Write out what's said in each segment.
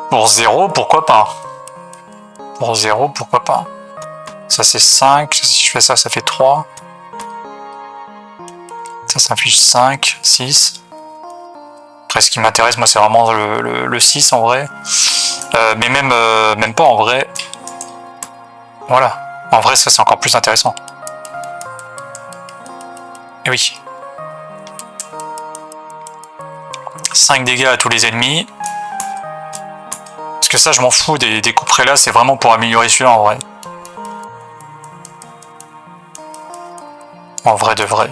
Pour 0, pourquoi pas? Pour 0, pourquoi pas? Ça c'est 5, si je fais ça, ça fait 3. Ça inflige 5, 6. Après ce qui m'intéresse, moi c'est vraiment le 6 en vrai. Mais même pas en vrai. Voilà. En vrai ça c'est encore plus intéressant. Et oui. 5 dégâts à tous les ennemis. Parce que ça je m'en fous des couperets là, c'est vraiment pour améliorer celui-là en vrai. En vrai de vrai.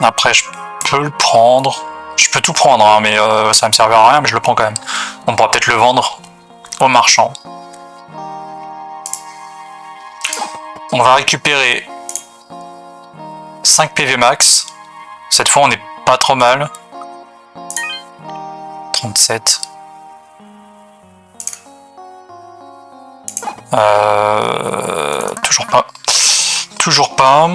Après je peux le prendre. Je peux tout prendre hein, mais ça me servira à rien, mais je le prends quand même. On pourra peut-être le vendre au marchand. On va récupérer 5 PV max. Cette fois on n'est pas trop mal. 37. Toujours pas. Toujours pas.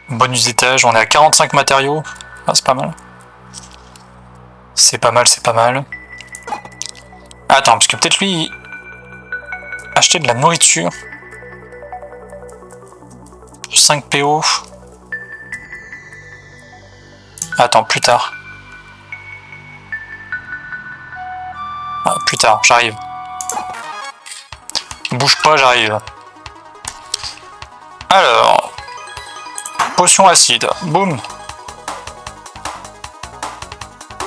Bonus d'étage, on est à 45 matériaux. Ah, c'est pas mal. C'est pas mal, c'est pas mal. Attends, parce que peut-être lui... Acheter de la nourriture. Pour 5 PO. Attends, plus tard. Ah, plus tard, j'arrive. Bouge pas, j'arrive. Alors... Potion acide, boum.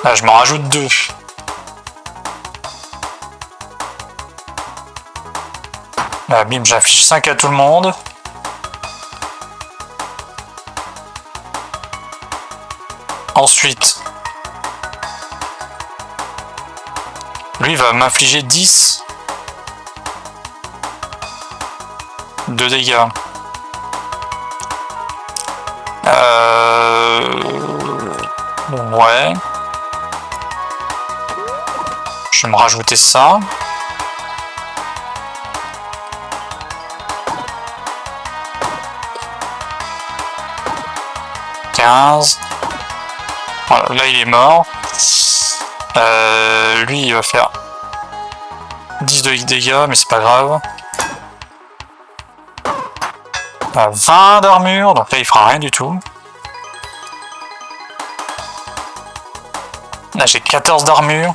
Là, je m'en rajoute 2. Là, bim, j'affiche 5 à tout le monde. Ensuite, lui va m'infliger 10 de dégâts. Ouais. Je vais me rajouter ça. Voilà, là il est mort. Lui il va faire 10 de dégâts, mais c'est pas grave. 20 d'armure, donc là il fera rien du tout. Là j'ai 14 d'armure.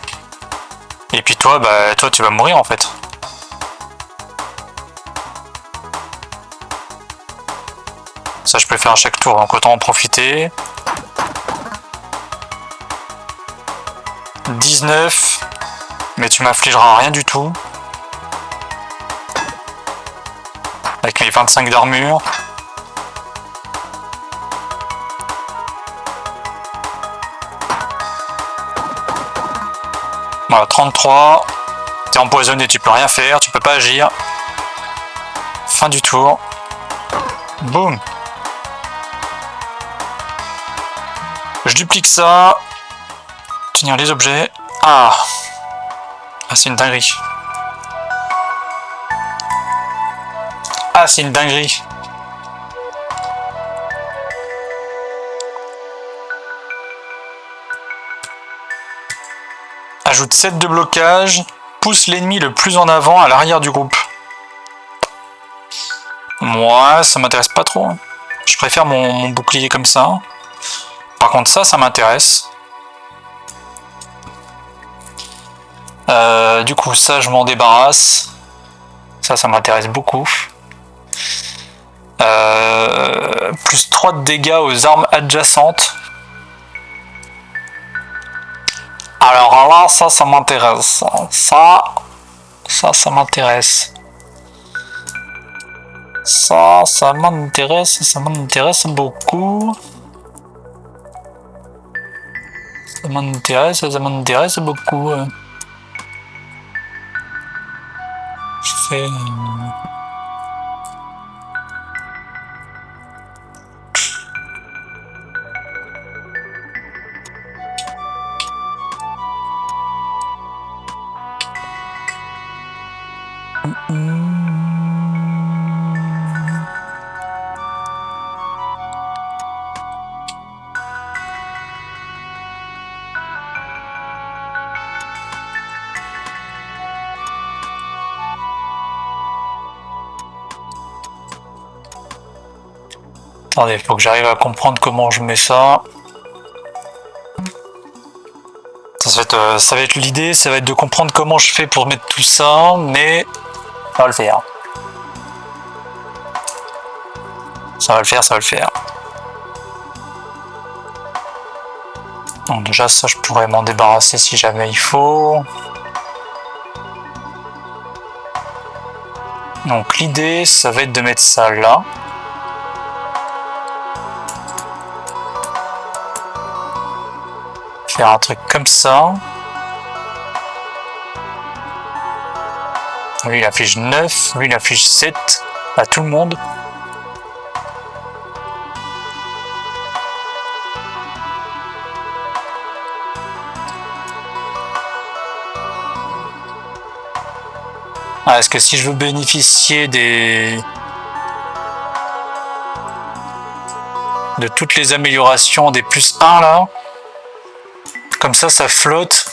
Et puis toi, bah toi tu vas mourir en fait. Ça je peux le faire à chaque tour, donc autant en profiter. 19, mais tu m'infligeras rien du tout. Avec mes 25 d'armure. Voilà, 33. T'es empoisonné, tu peux rien faire, tu peux pas agir. Fin du tour. Boum. Je duplique ça. Tenir les objets. Ah, c'est une dinguerie. Ah, c'est une dinguerie. Ajoute 7 de blocage. Pousse l'ennemi le plus en avant à l'arrière du groupe. Moi, ça m'intéresse pas trop. Je préfère mon bouclier comme ça. Par contre, ça m'intéresse. Du coup, ça, je m'en débarrasse. Ça m'intéresse beaucoup. Plus 3 de dégâts aux armes adjacentes. Alors là, ça m'intéresse. Ça m'intéresse. Ça m'intéresse beaucoup. Ça m'intéresse beaucoup. Je fais... Attendez, faut que j'arrive à comprendre comment je mets ça. Ça va être l'idée, ça va être de comprendre comment je fais pour mettre tout ça, mais ça va le faire. Ça va le faire, ça va le faire. Donc déjà ça je pourrais m'en débarrasser si jamais il faut. Donc l'idée ça va être de mettre ça là. Faire un truc comme ça. Lui il affiche 9, lui il affiche 7 à tout le monde. Ah, est-ce que si je veux bénéficier de toutes les améliorations des plus 1 là, comme ça flotte.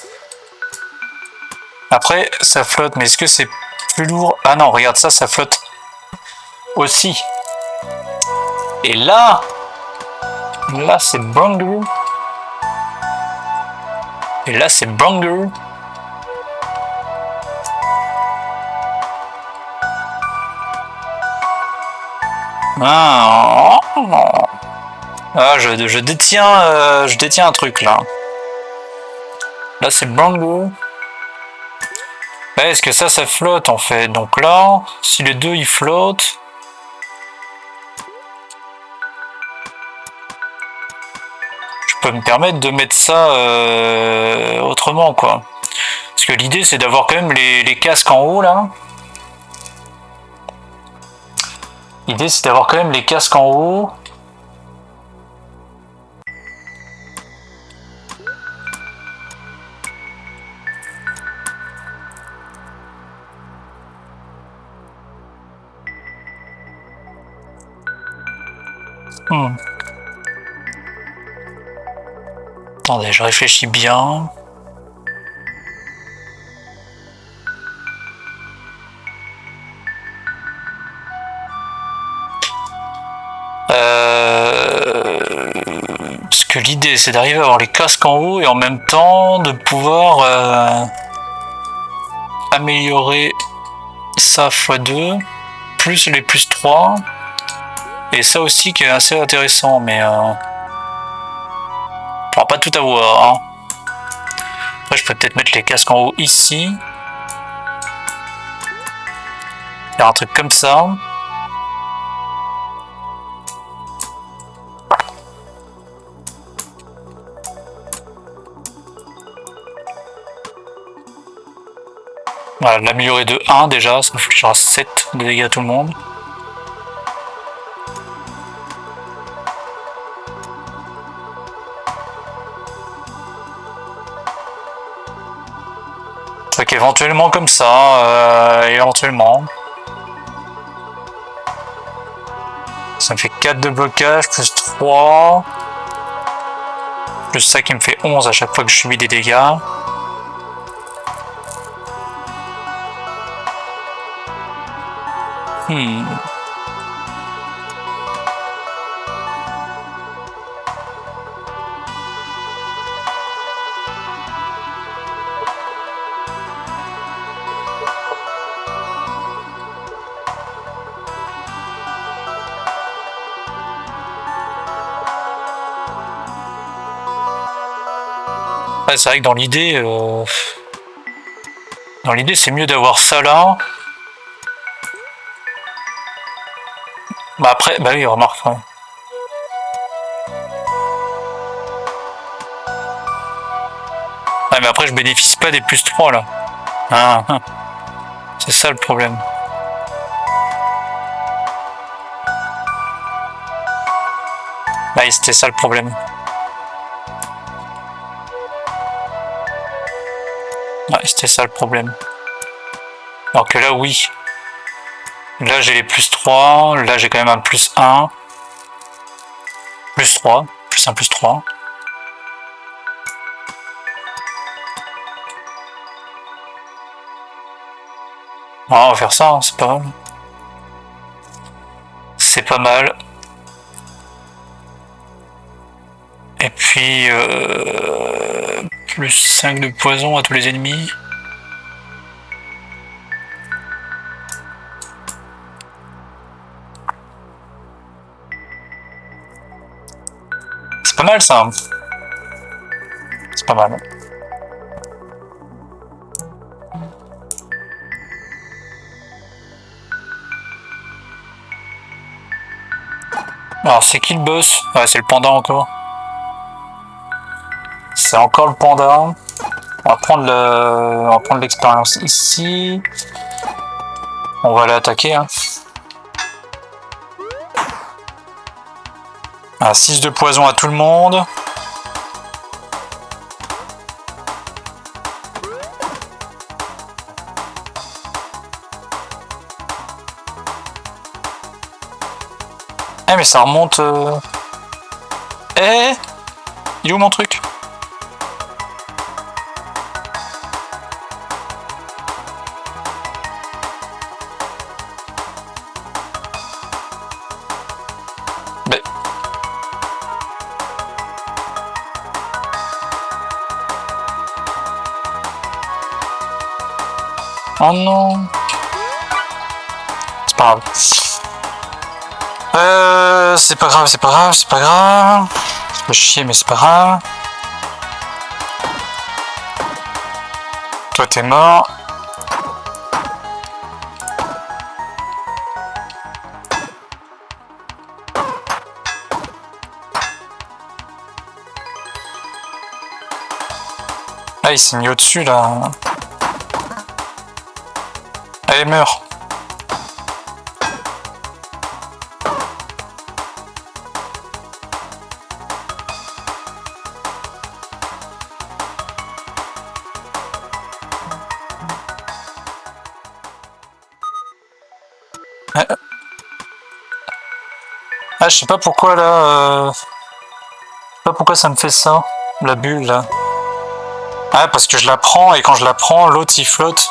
Après ça flotte, mais est-ce que c'est plus lourd? Ah non, regarde ça flotte aussi. Et là c'est banger. Et là c'est banger. Ah, je détiens un truc là. Là c'est banger. Est-ce que ça flotte en fait? Donc là, si les deux ils flottent, je peux me permettre de mettre ça autrement quoi. Parce que l'idée c'est d'avoir quand même les casques en haut là. L'idée c'est d'avoir quand même les casques en haut. Attendez, je réfléchis bien. Parce que l'idée c'est d'arriver à avoir les casques en haut et en même temps de pouvoir améliorer ça x2 plus les plus 3 et ça aussi qui est assez intéressant, mais on pourra pas tout avoir hein. Après je peux peut-être mettre les casques en haut ici, faire un truc comme ça. Voilà, l'améliorer de 1 déjà, ça fera 7 de dégâts à tout le monde. Donc éventuellement comme ça, éventuellement. Ça me fait 4 de blocage, plus 3. Plus ça qui me fait 11 à chaque fois que je subis des dégâts. Ouais, c'est vrai que dans l'idée c'est mieux d'avoir ça là. Bah après, bah oui, remarque. Ouais. Ouais, mais après je bénéficie pas des plus 3 là. C'est ça le problème. Bah c'était ça le problème. Ouais, c'était ça le problème. Alors que là, oui. Là j'ai les plus 3, là j'ai quand même un plus 1. Plus 3, plus 1, plus 3. Ah, on va faire ça, hein, c'est pas mal. C'est pas mal. Et puis, plus 5 de poison à tous les ennemis. C'est pas mal ça. C'est pas mal. Alors c'est qui le boss? Ouais, c'est le panda encore. C'est encore le panda. On va prendre l'expérience ici. On va aller attaquer. Hein. Ah, 6 de poison à tout le monde. Eh mais ça remonte... Eh, il est où mon truc? Oh non. C'est pas grave. C'est pas grave, c'est pas grave, c'est pas grave. Ça fait chier, mais c'est pas grave. Toi, t'es mort. Ah, il s'est mis au-dessus, là. Allez, meurs. Ah, je sais pas pourquoi là. Je sais pas pourquoi ça me fait ça, la bulle là. Ah, parce que je la prends et quand je la prends, l'autre il flotte.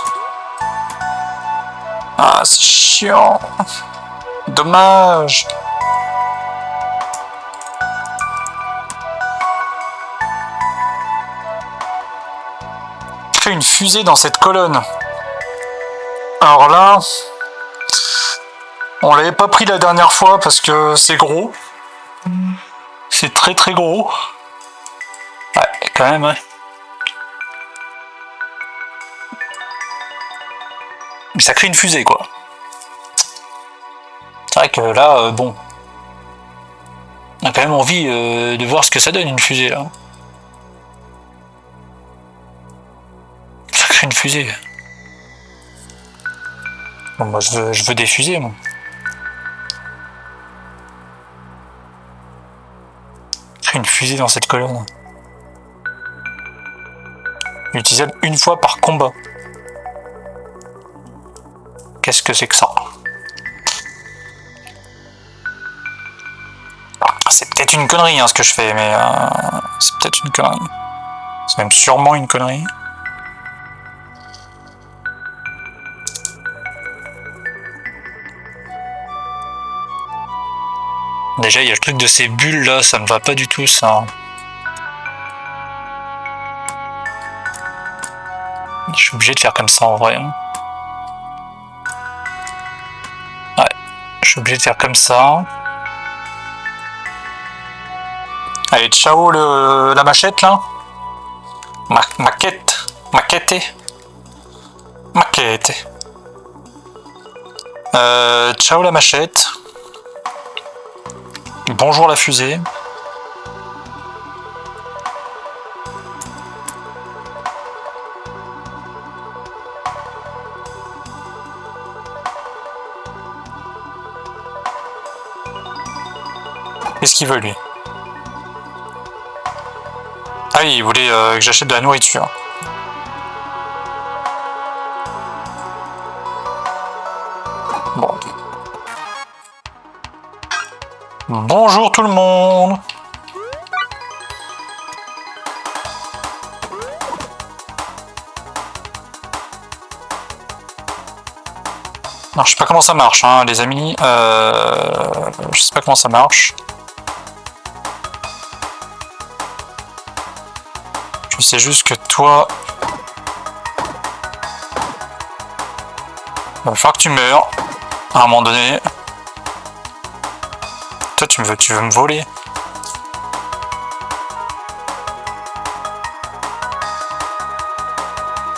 Ah, c'est chiant. Dommage. Crée une fusée dans cette colonne. Alors là, on l'avait pas pris la dernière fois parce que c'est gros. C'est très très gros. Ouais, quand même, ouais. Mais ça crée une fusée, quoi. C'est vrai que là, bon. On a quand même envie de voir ce que ça donne, une fusée, là. Ça crée une fusée. Bon, moi, je veux des fusées, moi. Crée une fusée dans cette colonne. Utilisable une fois par combat. Qu'est-ce que c'est que ça? C'est peut-être une connerie hein, ce que je fais, mais c'est peut-être une connerie. C'est même sûrement une connerie. Déjà, il y a le truc de ces bulles là, ça me va pas du tout ça. Je suis obligé de faire comme ça en vrai. Ouais, je suis obligé de faire comme ça. Allez, ciao la machette là. Maquette. Ciao la machette. Bonjour la fusée. Qu'est-ce qu'il veut lui? Ah oui, il voulait que j'achète de la nourriture. Bon. Bonjour tout le monde. Alors, je sais pas comment ça marche, hein, les amis. Je sais pas comment ça marche. Je sais juste que toi... Il va falloir que tu meurs. À un moment donné. Toi, tu veux me voler.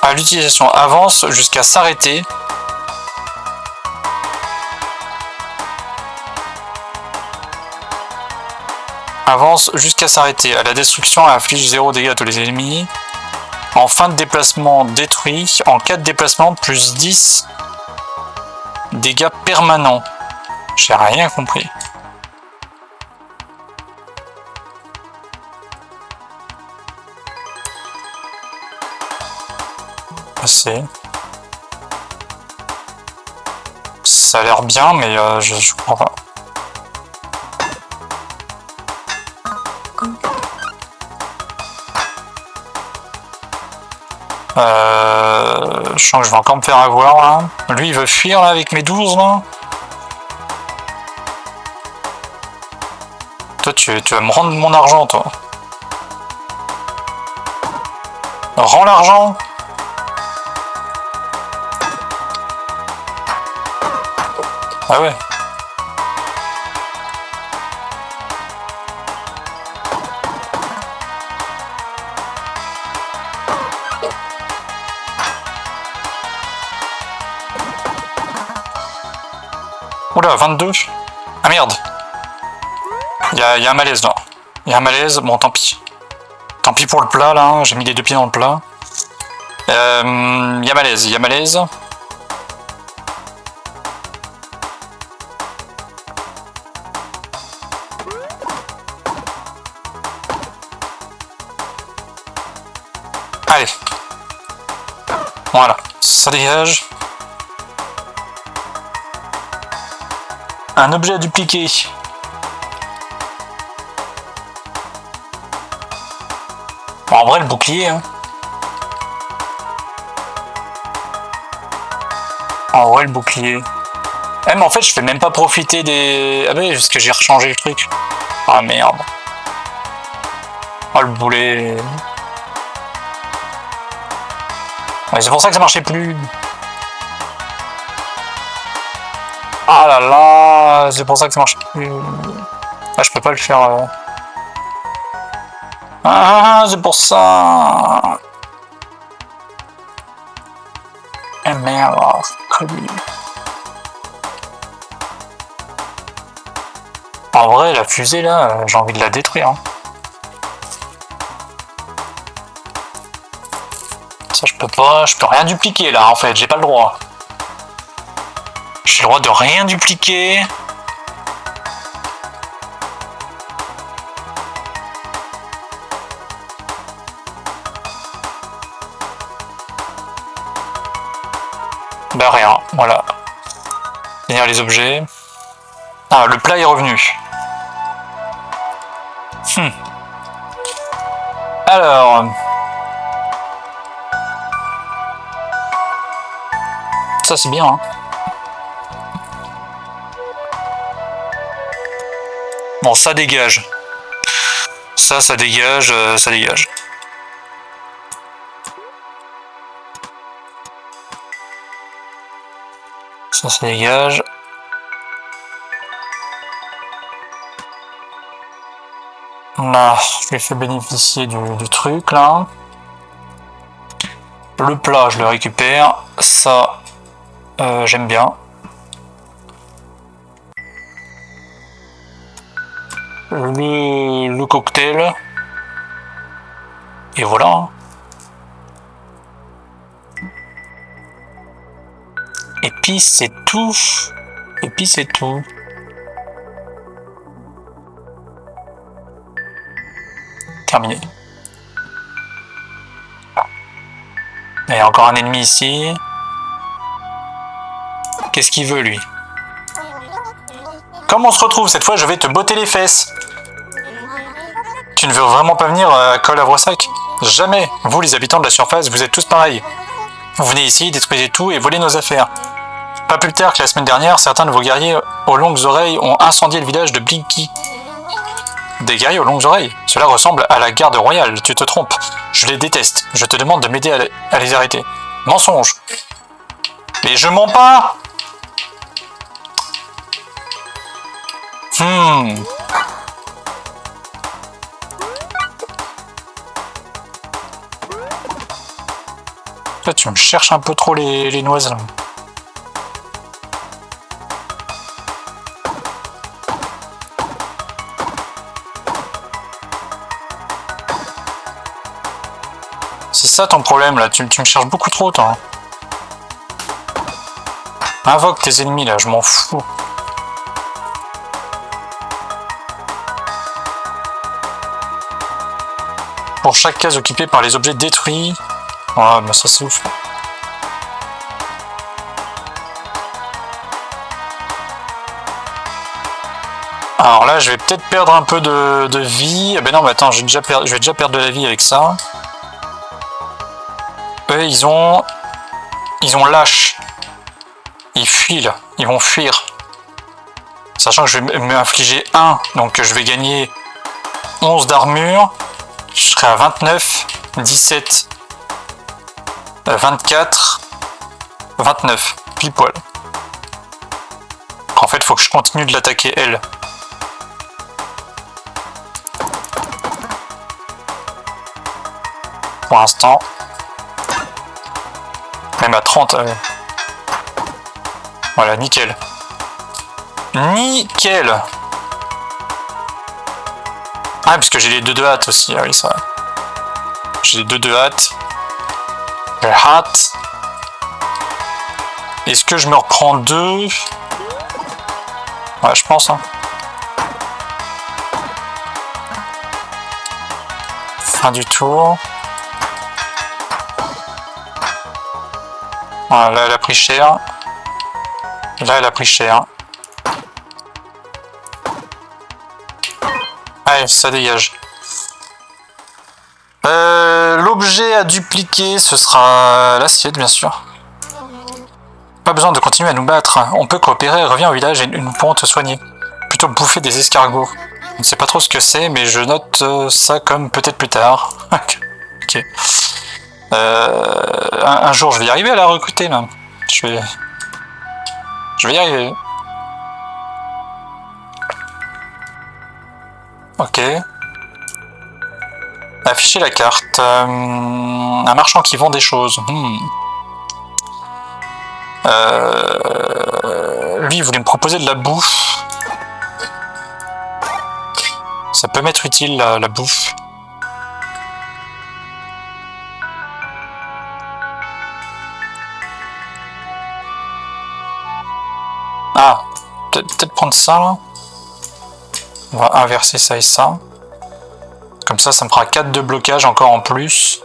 À l'utilisation avance jusqu'à s'arrêter. Avance jusqu'à s'arrêter. À la destruction, elle inflige 0 dégâts à tous les ennemis. En fin de déplacement, détruit. En cas de déplacement, plus 10 dégâts permanents. J'ai rien compris. Passer. Ça a l'air bien, mais je comprends pas. Je sens que je vais encore me faire avoir là. Lui il veut fuir là avec mes 12 là. Toi tu vas me rendre mon argent toi. Rends l'argent. Ah ouais. Oula, 22. Ah merde. Il y a un malaise là. Il y a un malaise, bon tant pis. Tant pis pour le plat là, j'ai mis les 2 pieds dans le plat. Il y a malaise, il y a malaise. Allez. Voilà, ça dégage. Un objet à dupliquer. Bon, en vrai, le bouclier. Hein. En vrai, le bouclier. Eh, mais en fait, je fais même pas profiter des... Ah oui, parce que j'ai rechangé le truc. Ah merde. Oh, le boulet. Ouais, c'est pour ça que ça marchait plus. Ah là là, c'est pour ça que ça marche plus. Ah, je peux pas le faire. Ah, c'est pour ça. Eh merde, connu. En vrai, la fusée là, j'ai envie de la détruire. Hein. Ça, je peux rien dupliquer là en fait, j'ai pas le droit. J'ai le droit de rien dupliquer. Bah rien, voilà. Tenir les objets. Ah, le plat est revenu. Alors... Ça c'est bien, hein. Bon, ça dégage. Ça dégage, ça dégage. Ça dégage. Là, je lui ai fait bénéficier du truc, là. Le plat, je le récupère. Ça, j'aime bien. Le cocktail. Et voilà. Hein. Et puis c'est tout. Et puis c'est tout. Terminé. Il y a encore un ennemi ici. Qu'est-ce qu'il veut lui? Comme on se retrouve cette fois, je vais te botter les fesses. Tu ne veux vraiment pas venir à Col Havresac? Jamais. Vous, les habitants de la surface, vous êtes tous pareils. Vous venez ici, détruisez tout et volez nos affaires. Pas plus tard que la semaine dernière, certains de vos guerriers aux longues oreilles ont incendié le village de Blinky. Des guerriers aux longues oreilles? Cela ressemble à la garde royale, tu te trompes. Je les déteste. Je te demande de m'aider à les arrêter. Mensonge. Mais je mens pas. Là, tu me cherches un peu trop les noises, là. C'est ça ton problème, là. Tu me cherches beaucoup trop, toi. Invoque tes ennemis, là. Je m'en fous. Pour chaque case occupée par les objets détruits... Ouais, mais ça c'est ouf. Alors là, je vais peut-être perdre un peu de vie. Ah ben non, mais attends, je vais déjà perdre de la vie avec ça. Eux, ils ont lâche. Ils fuient là. Ils vont fuir. Sachant que je vais m'infliger 1, donc je vais gagner 11 d'armure. Je serai à 29, 17, 24, 29, pile poil. En fait, il faut que je continue de l'attaquer elle. Pour l'instant. Même à 30. Voilà, nickel. Nickel. Ah, parce que j'ai les 2 de hâte aussi. Ah oui, ça va. J'ai les 2 de hâte. J'ai hâte. Est-ce que je me reprends 2? Ouais, je pense. Hein. Fin du tour. Voilà, là, elle a pris cher. Là, elle a pris cher. Allez, ça dégage. L'objet à dupliquer, ce sera l'assiette, bien sûr. Pas besoin de continuer à nous battre. On peut coopérer, reviens au village et nous pourrons te soigner. Plutôt bouffer des escargots. Je ne sais pas trop ce que c'est, mais je note ça comme peut-être plus tard. Ok. Un jour, je vais y arriver à la recruter, là. Je vais y arriver. Ok. Afficher la carte. Un marchand qui vend des choses. Lui, il voulait me proposer de la bouffe. Ça peut m'être utile, la bouffe. Ah, peut-être prendre ça, là. On va inverser ça et ça. Comme ça, ça me fera 4 de blocage encore en plus.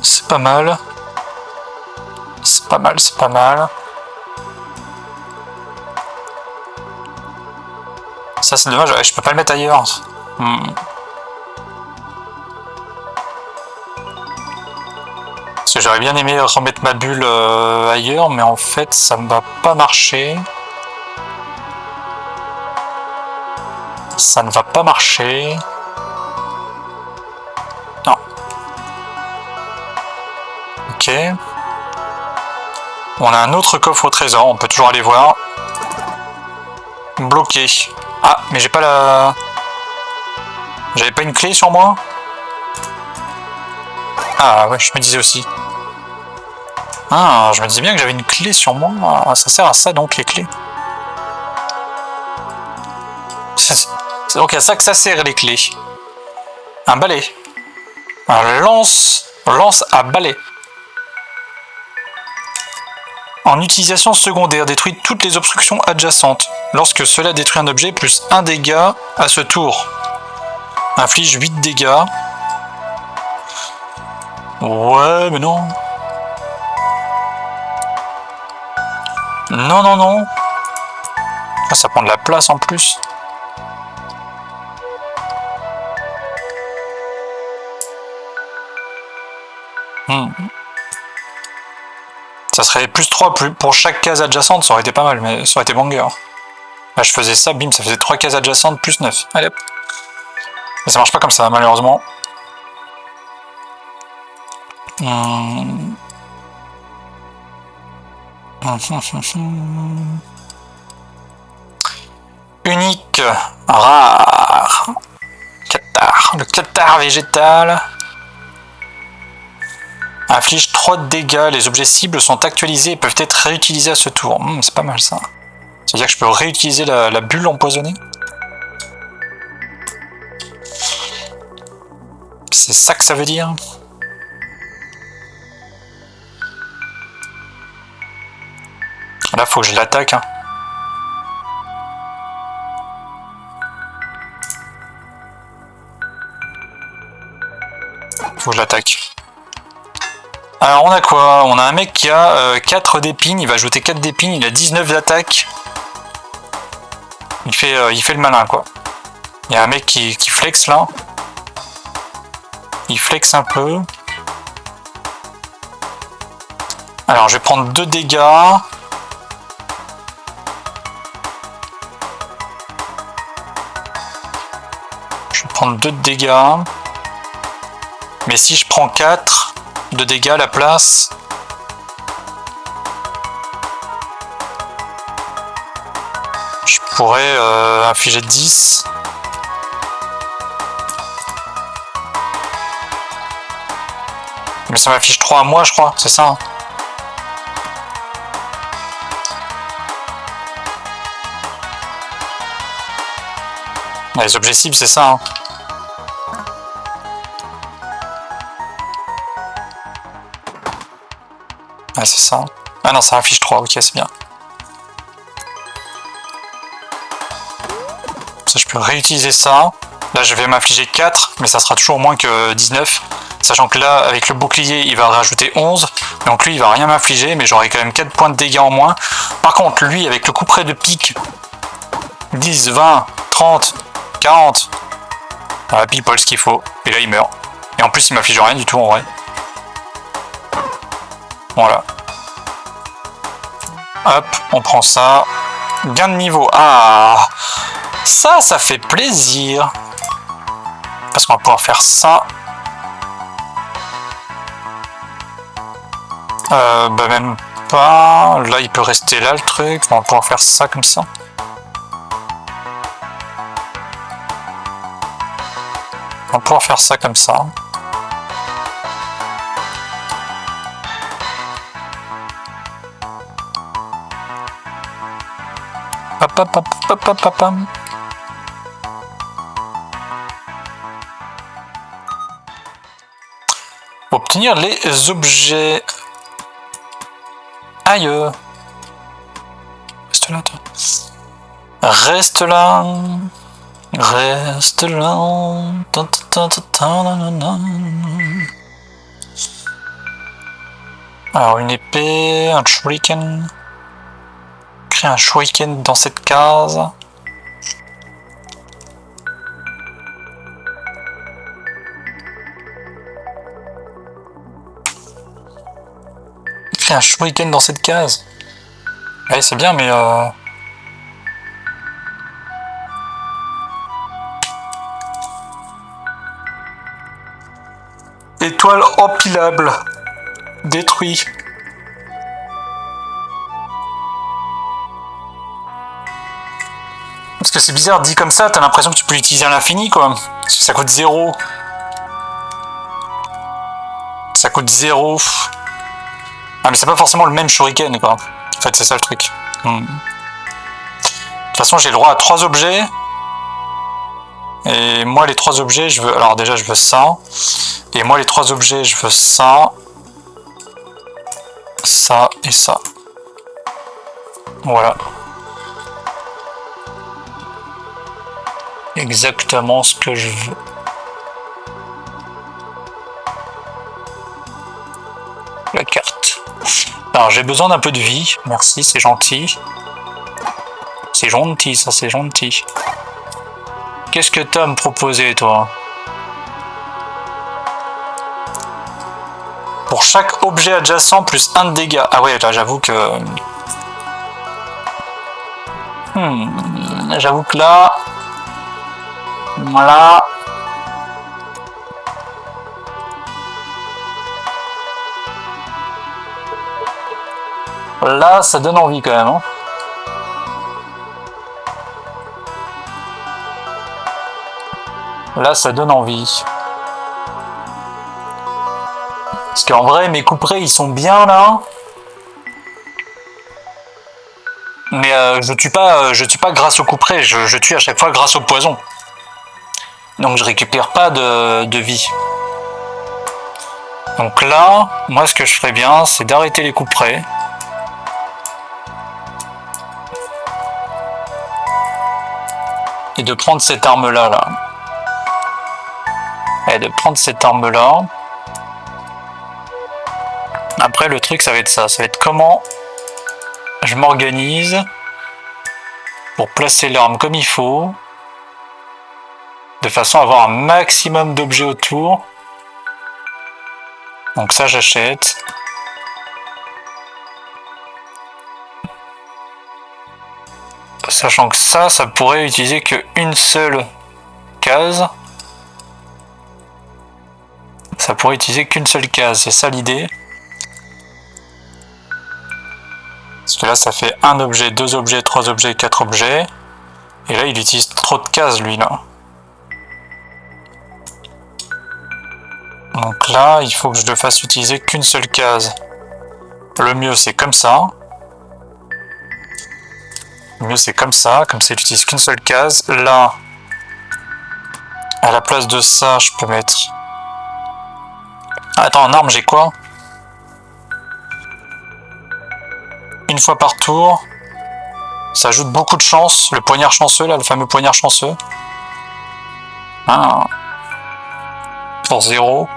C'est pas mal. C'est pas mal, c'est pas mal. Ça, c'est dommage, je peux pas le mettre ailleurs. Parce que j'aurais bien aimé remettre ma bulle ailleurs, mais en fait, ça ne va pas marcher. Ça ne va pas marcher. Non. Ok. On a un autre coffre au trésor, on peut toujours aller voir. Bloqué. Ah, mais j'ai pas la... J'avais pas une clé sur moi? Ah ouais, je me disais aussi. Ah, je me disais bien que j'avais une clé sur moi. Ah, ça sert à ça donc, les clés. C'est donc à ça que ça sert, les clés. Un balai. Un lance à balai. En utilisation secondaire, détruit toutes les obstructions adjacentes. Lorsque cela détruit un objet, plus 1 dégât à ce tour. Inflige 8 dégâts. Ouais, mais non. Non. Ça prend de la place en plus. Ça serait plus 3 pour chaque case adjacente, ça aurait été pas mal, mais ça aurait été banger. Là je faisais ça, bim, ça faisait 3 cases adjacentes plus 9. Allez hop. Mais ça marche pas comme ça, malheureusement. Unique, rare. Cathare. Le cathare végétal inflige 3 de dégâts. Les objets cibles sont actualisés et peuvent être réutilisés à ce tour. C'est pas mal ça. C'est-à-dire que je peux réutiliser la bulle empoisonnée. C'est ça que ça veut dire. Là, faut que je l'attaque. Hein. Faut que je l'attaque. Alors, on a quoi? On a un mec qui a 4 d'épines. Il va ajouter 4 d'épines. Il a 19 d'attaque. Il fait le malin, quoi. Il y a un mec qui flex, là. Il flex un peu. Alors, je vais prendre 2 dégâts. Je vais prendre 2 de dégâts. Mais si je prends 4 de dégâts à la place... Je pourrais infliger 10. Mais ça m'affiche 3 à moi, je crois, c'est ça. Hein. Les objets cibles, c'est ça. Hein. Ouais, c'est ça. Ah non, ça affiche 3, ok, c'est bien. Ça, je peux réutiliser ça. Là, je vais m'infliger 4, mais ça sera toujours moins que 19. Sachant que là, avec le bouclier, il va rajouter 11. Donc lui, il va rien m'infliger, mais j'aurai quand même 4 points de dégâts en moins. Par contre, lui, avec le couperet de pique, 10, 20, 30, 40. Voilà, pile poil ce qu'il faut. Et là, il meurt. Et en plus, il m'inflige rien du tout, en vrai. Voilà. Hop, on prend ça. Gain de niveau. Ah, ça fait plaisir. Parce qu'on va pouvoir faire ça. Bah même pas. Là, il peut rester là, le truc. On va pouvoir faire ça comme ça. On va pouvoir faire ça comme ça. Hop, hop, hop, hop, hop, hop, hop. Obtenir les objets. Aïe. Reste là, toi. Reste là. Reste là. Alors, une épée, un shuriken. Créer un shuriken dans cette case. Créer un shuriken dans cette case. Ouais, c'est bien, mais étoile empilable. Détruit. Parce que c'est bizarre, dit comme ça, t'as l'impression que tu peux l'utiliser à l'infini, quoi. Parce que ça coûte 0. Ça coûte 0. Ah, mais c'est pas forcément le même shuriken, quoi. En fait, c'est ça le truc. De toute façon, j'ai le droit à 3 objets. Et moi, les 3 objets, je veux... Alors déjà, je veux ça. Et moi, les 3 objets, je veux ça. Ça et ça. Voilà. Exactement ce que je veux. La carte. Alors, j'ai besoin d'un peu de vie. Merci, c'est gentil. C'est gentil, ça, c'est gentil. Qu'est-ce que t'as à me proposer, toi? Pour chaque objet adjacent, plus 1 de dégâts. Ah ouais, là, j'avoue que... J'avoue que là... Voilà... Là, ça donne envie quand même. Hein. Là, ça donne envie. Parce qu'en vrai, mes couperets, ils sont bien là. Mais je tue pas grâce au couperet, je tue à chaque fois grâce au poison. Donc je récupère pas de vie. Donc là, moi ce que je ferais bien, c'est d'arrêter les couperets. Et de prendre cette arme-là, là. Et de prendre cette arme-là. Après, le truc, ça va être ça. Ça va être comment je m'organise pour placer l'arme comme il faut. De façon à avoir un maximum d'objets autour. Donc ça, j'achète. Sachant que ça pourrait utiliser qu'une seule case. Ça pourrait utiliser qu'une seule case, c'est ça l'idée. Parce que là, ça fait un objet, 2 objets, 3 objets, 4 objets. Et là, il utilise trop de cases, lui, là. Donc là, il faut que je le fasse utiliser qu'une seule case. Le mieux, c'est comme ça. Le mieux, c'est comme ça il utilise qu'une seule case. Là, à la place de ça, je peux mettre... Ah, attends, en arme, j'ai quoi? Une fois par tour. Ça ajoute beaucoup de chance. Le poignard chanceux, là, le fameux poignard chanceux. Ah. Pour 0.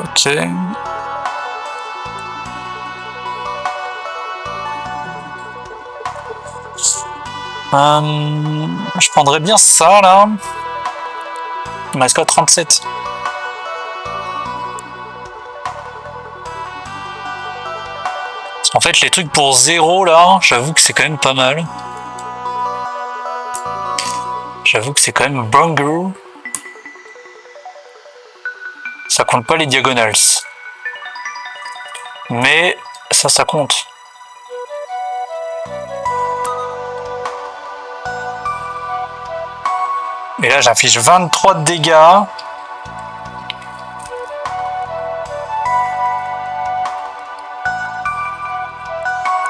Ok. Je prendrais bien ça là. Il me reste quoi, 37. En fait, les trucs pour 0 là, j'avoue que c'est quand même pas mal. J'avoue que c'est quand même banger. Ça compte pas les diagonales. Mais ça compte. Et là, j'affiche 23 de dégâts.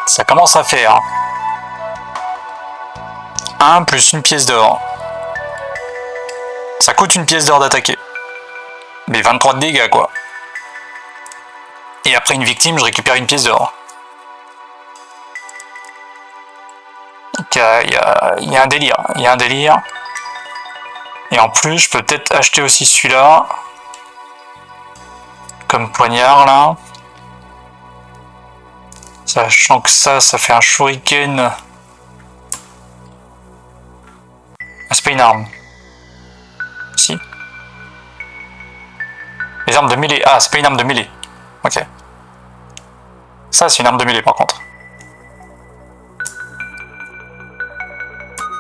Ça commence à faire. 1 plus une pièce d'or. Ça coûte une pièce d'or d'attaquer. Mais 23 de dégâts, quoi. Et après une victime, je récupère une pièce d'or. Donc il y a un délire. Il y a un délire. Et en plus, je peux peut-être acheter aussi celui-là. Comme poignard, là. Sachant que ça fait un shuriken. Ah, c'est pas une arme. Si. Les armes de mêlée. Ah, c'est pas une arme de mêlée. Ok. Ça, c'est une arme de mêlée, par contre.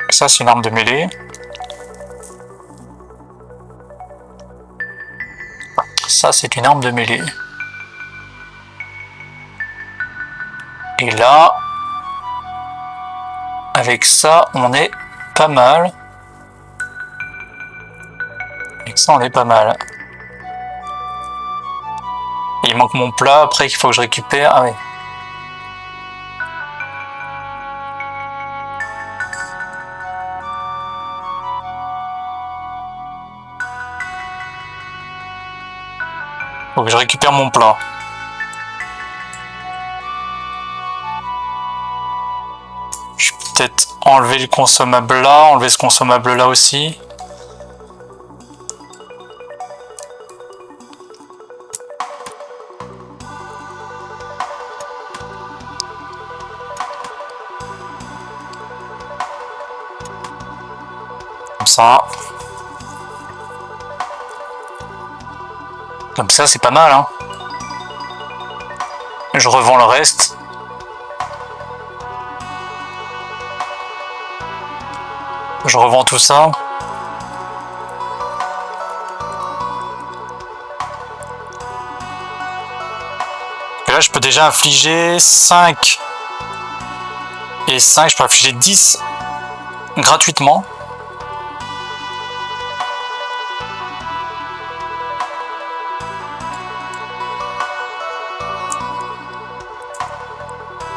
Ça, c'est une arme de mêlée. Ça, c'est une arme de mêlée. Et là, avec ça, on est pas mal. Avec ça, on est pas mal. Et il manque mon plat, après qu'il faut que je récupère. Ah oui. Faut que je récupère mon plat. Je vais peut-être enlever le consommable là, enlever ce consommable là aussi. Comme ça. Comme ça, c'est pas mal, hein. Je revends le reste. Je revends tout ça. Et là, je peux déjà infliger 5. Et 5, je peux infliger 10 gratuitement.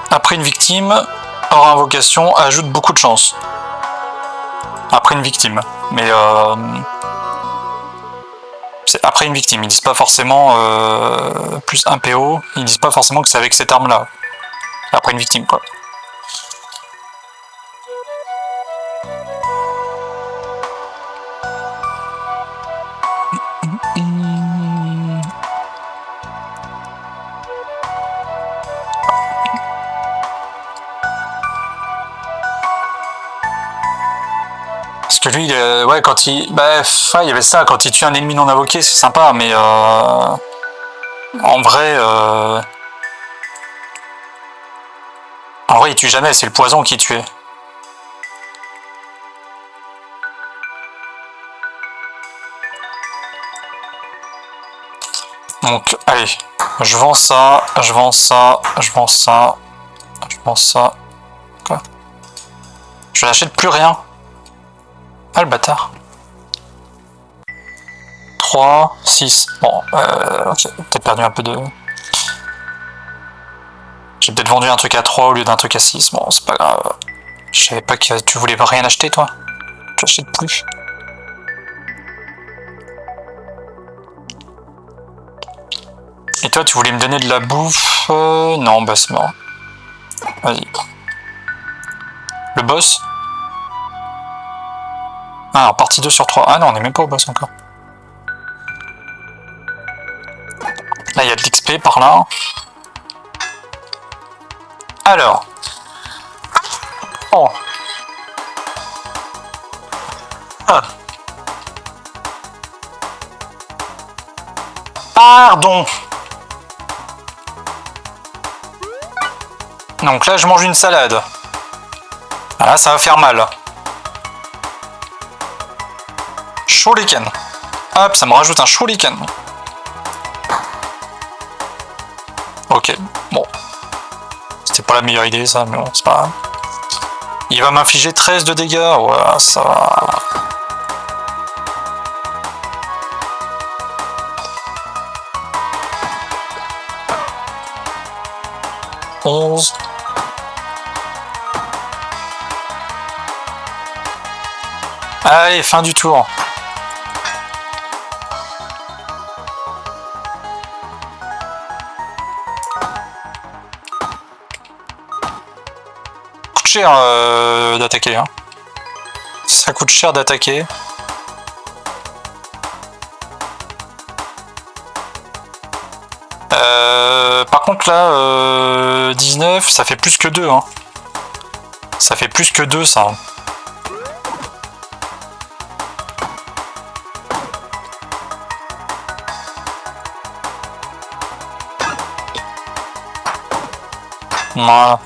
Après une victime, hors invocation, ajoute beaucoup de chance. Après une victime. Mais c'est après une victime. Ils disent pas forcément plus un PO. Ils disent pas forcément que c'est avec cette arme-là. Après une victime, quoi. Parce que lui, ouais, quand il... Bah, il y avait ça, quand il tue un ennemi non invoqué, c'est sympa, mais en vrai... En vrai, il tue jamais, c'est le poison qui tuait. Donc, allez, je vends ça, je vends ça, je vends ça, je vends ça. Quoi? Je n'achète plus rien. Ah, le bâtard. 3, 6. Bon, ok, peut-être perdu un peu de... J'ai peut-être vendu un truc à 3 au lieu d'un truc à 6. Bon, c'est pas grave. Je savais pas que tu voulais rien acheter, toi. Tu achètes plus. Et toi, tu voulais me donner de la bouffe? Non, bah c'est mort. Vas-y. Le boss? Ah, partie 2 sur 3. Ah non, on est même pas au boss encore. Là, il y a de l'XP par là. Alors. Oh. Ah. Pardon. Donc là, je mange une salade. Ah, là, ça va faire mal. Shuriken. Hop, ça me rajoute un Shuriken. Ok, bon. C'était pas la meilleure idée, ça, mais bon, c'est pas grave. Il va m'infliger 13 de dégâts. Ouais, ça va. Onze. Allez, fin du tour. Coûte cher d'attaquer. Hein. Ça coûte cher d'attaquer. Par contre là, 19, ça fait plus que 2. Hein. Ça fait plus que 2 ça. Hein. Voilà.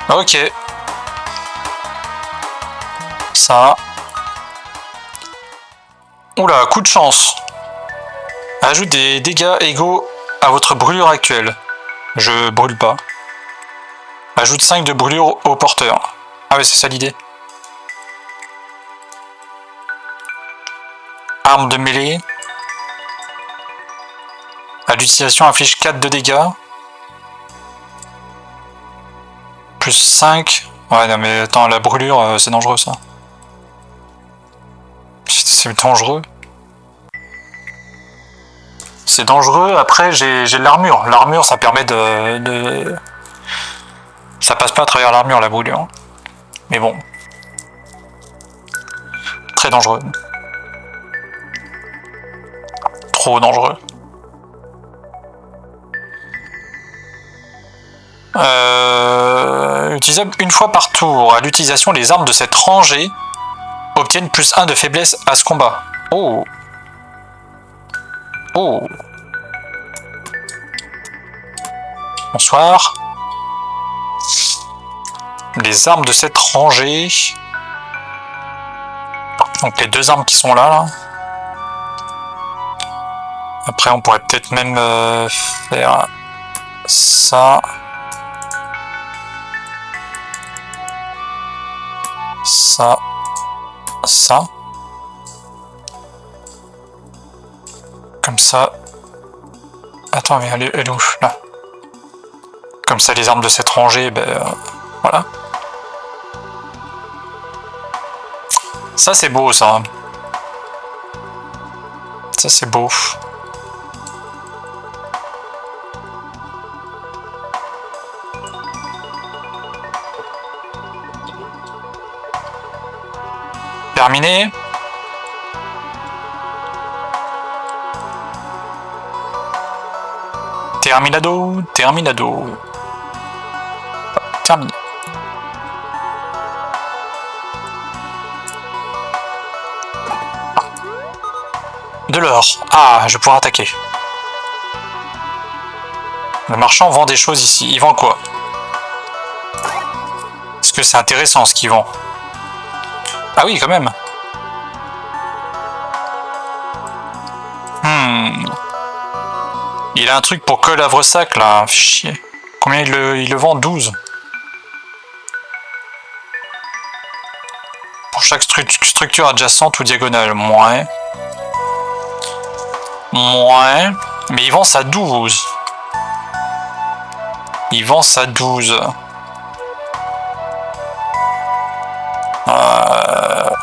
Ok. Ça. Oula, coup de chance. Ajoute des dégâts égaux à votre brûlure actuelle. Je brûle pas. Ajoute 5 de brûlure au porteur. Ah ouais, c'est ça l'idée. Arme de mêlée. À l'utilisation, inflige 4 de dégâts. Plus 5. Ouais, non mais attends, la brûlure, c'est dangereux ça. C'est dangereux. C'est dangereux. Après, j'ai de l'armure. L'armure, ça permet de... Ça passe pas à travers l'armure, la brûlure. Mais bon. Très dangereux. Trop dangereux. Utilisable une fois par tour. À l'utilisation, les armes de cette rangée obtiennent plus 1 de faiblesse à ce combat. Oh. Oh. Bonsoir. Les armes de cette rangée. Donc les deux armes qui sont là. Après on pourrait peut-être même faire ça. Ça. Ça. Comme ça. Attends, mais elle est où? Là. Comme ça, les armes de cette rangée, ben voilà. Ça, c'est beau, ça. Ça, c'est beau. Terminé. Terminado, terminado. Terminé. De l'or. Ah, je vais pouvoir attaquer. Le marchand vend des choses ici. Il vend quoi? Est-ce que c'est intéressant ce qu'il vend? Ah oui, quand même. Il a un truc pour Colavresac là. Chier. Combien il le vend? 12. Pour chaque structure adjacente ou diagonale. Moins. Moins. Mais il vend ça 12. Il vend ça 12.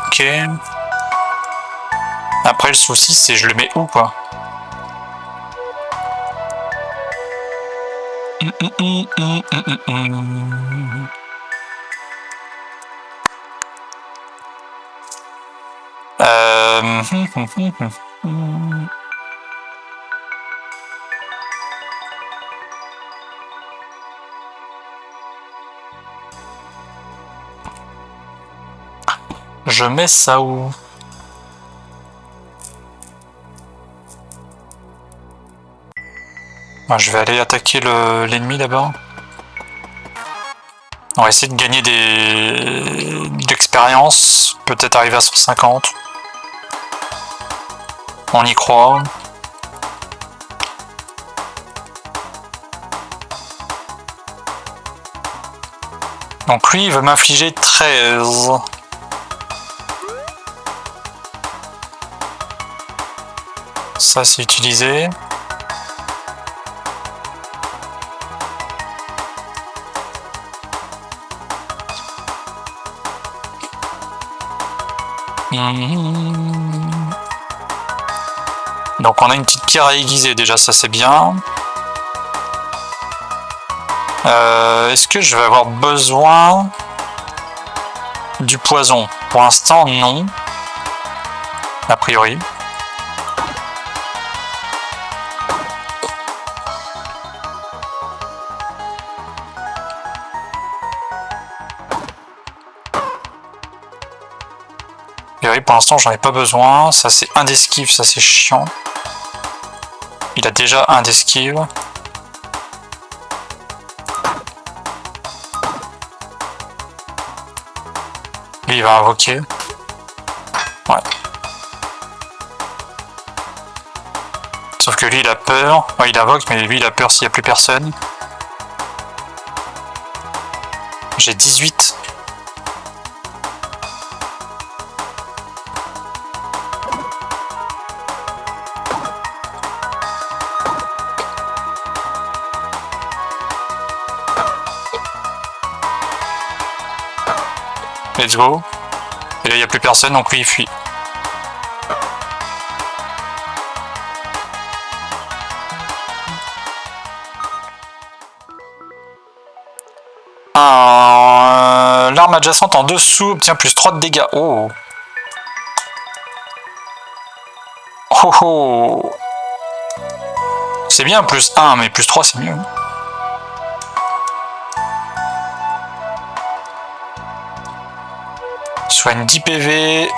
Ok. Après le souci c'est je le mets où quoi? Je mets ça où? Je vais aller attaquer l'ennemi d'abord. On va essayer de gagner de l'expérience. Peut-être arriver à 150. On y croit. Donc lui, il veut m'infliger 13. Ça, c'est utilisé. Donc on a une petite pierre à aiguiser déjà, ça c'est bien. Est-ce que je vais avoir besoin du poison? Pour l'instant non. A priori. Pour l'instant j'en ai pas besoin. Ça c'est un d'esquive, ça c'est chiant. Il a déjà un d'esquive. Lui, il va invoquer. Ouais. Sauf que lui, il a peur. Ouais, il invoque, mais lui, il a peur s'il n'y a plus personne. J'ai 18. Let's go. Et là, il n'y a plus personne, donc lui, il fuit. L'arme adjacente en dessous obtient plus 3 de dégâts. Oh. Oh oh. C'est bien, plus 1, mais plus 3, c'est mieux. Soigne 10 PV.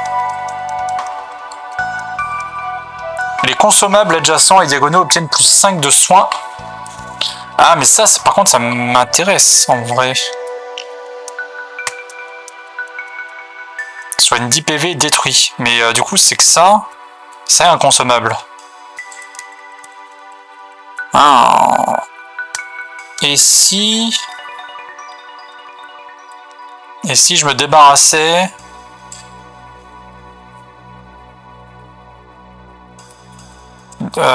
Les consommables adjacents et diagonaux obtiennent plus 5 de soins. Ah, mais ça, par contre, ça m'intéresse en vrai. Soigne 10 PV détruit. Mais du coup, c'est que ça, c'est un consommable. Ah. Et si je me débarrassais...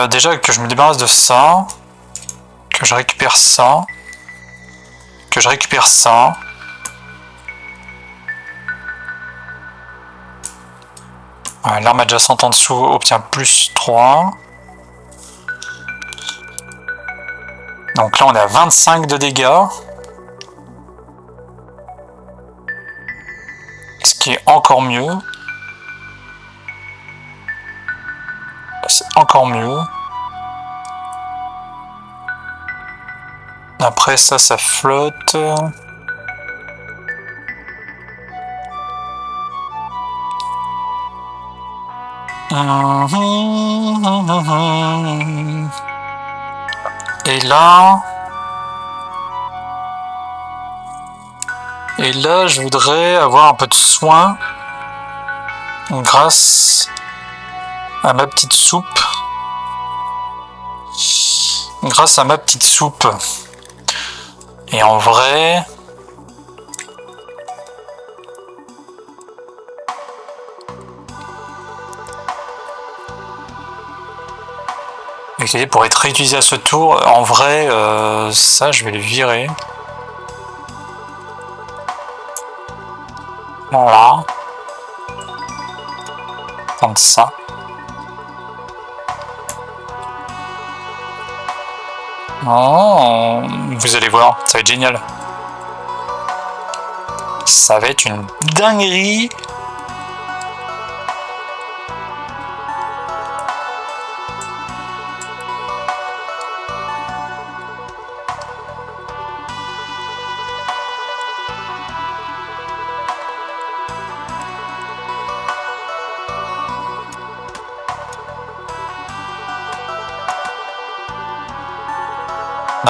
déjà que je me débarrasse de ça, que je récupère ça, que je récupère ça. L'arme adjacente en dessous obtient plus 3. Donc là on est à 25 de dégâts. Ce qui est encore mieux. C'est encore mieux. Après ça, ça flotte. Et là, je voudrais avoir un peu de soin grâce à ma petite soupe. Grâce à ma petite soupe. Et en vrai... pour être réutilisé à ce tour, en vrai, ça, je vais le virer. Voilà. Comme ça. Oh, vous allez voir, ça va être génial. Ça va être une dinguerie.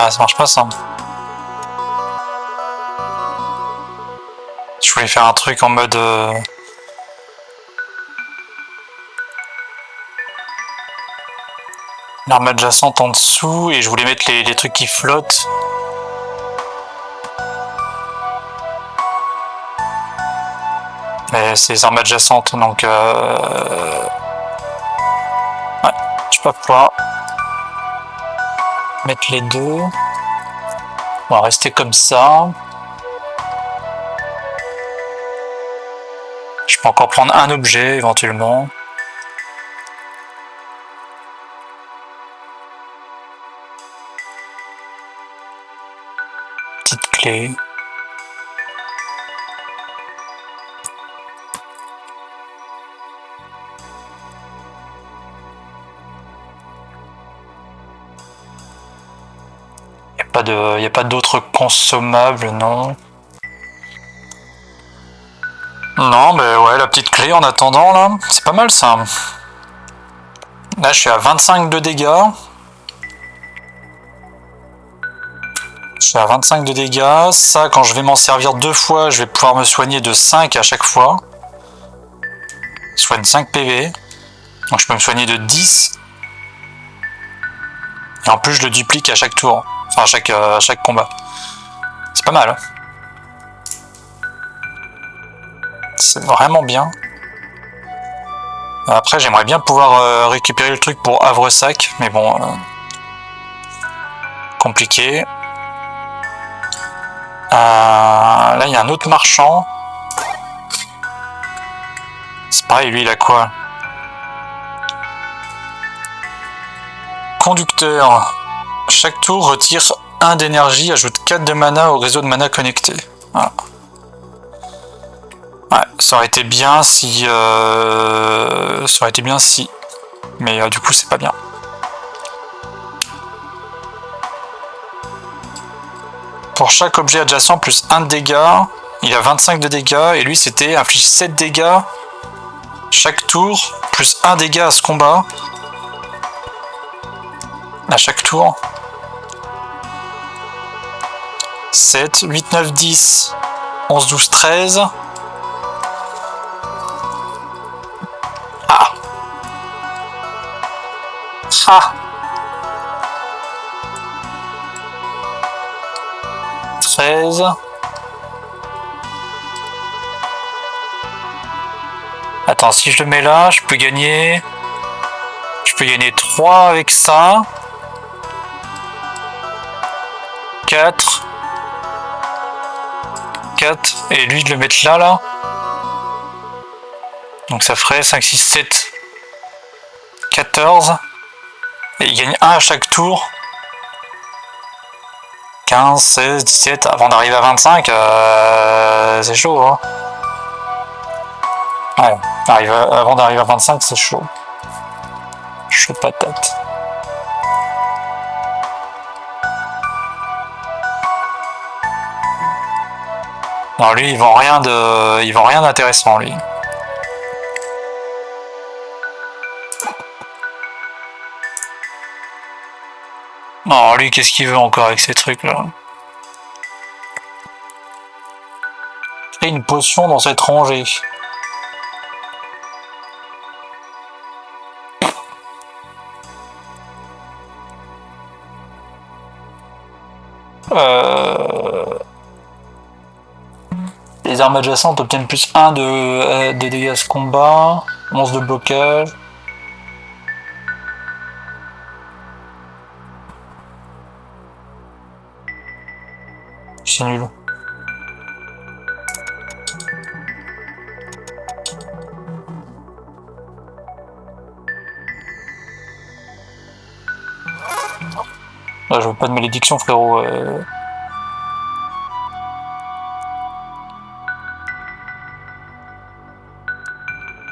Ah, ça marche pas ça. Je voulais faire un truc en mode... l'arme adjacente en dessous et je voulais mettre les trucs qui flottent. Mais c'est les armes adjacentes donc... Ouais, je sais pas pourquoi. Mettre les deux. On va rester comme ça. Je peux encore prendre un objet éventuellement. Petite clé. Il n'y a pas d'autres consommables, non. Non, mais ouais, la petite clé en attendant, là, c'est pas mal ça. Là, je suis à 25 de dégâts. Je suis à 25 de dégâts. Ça, quand je vais m'en servir 2 fois, je vais pouvoir me soigner de 5 à chaque fois. Je soigne 5 PV. Donc je peux me soigner de 10. Et en plus, je le duplique à chaque tour. Enfin, à chaque combat. C'est pas mal. Hein. C'est vraiment bien. Après, j'aimerais bien pouvoir récupérer le truc pour Havresac. Mais bon... compliqué. Là, il y a un autre marchand. C'est pareil, lui, il a quoi? Conducteur. Chaque tour retire 1 d'énergie, ajoute 4 de mana au réseau de mana connecté. Voilà. Ouais, ça aurait été bien si... Mais du coup, c'est pas bien. Pour chaque objet adjacent, plus 1 de dégâts. Il a 25 de dégâts. Et lui, c'était inflige 7 dégâts chaque tour, plus 1 dégât à ce combat. À chaque tour. 7, 8, 9, 10, 11, 12, 13. Ah! Ah! 13. Attends, si je le mets là, je peux gagner... Je peux gagner 3 avec ça. 4. 4. Et lui, de le mettre là. Donc ça ferait 5, 6, 7, 14. Et il gagne 1 à chaque tour. 15, 16, 17, avant d'arriver à 25, c'est chaud, hein. Ouais, avant d'arriver à 25, c'est chaud. Chaud patate. Non, lui, il vend rien d'intéressant, lui. Non, lui, qu'est-ce qu'il veut encore avec ces trucs-là? Créer une potion dans cette rangée. Les armes adjacentes obtiennent plus 1 de dégâts à ce combat, 11 de blocage. C'est nul. Là, je veux pas de malédiction, frérot.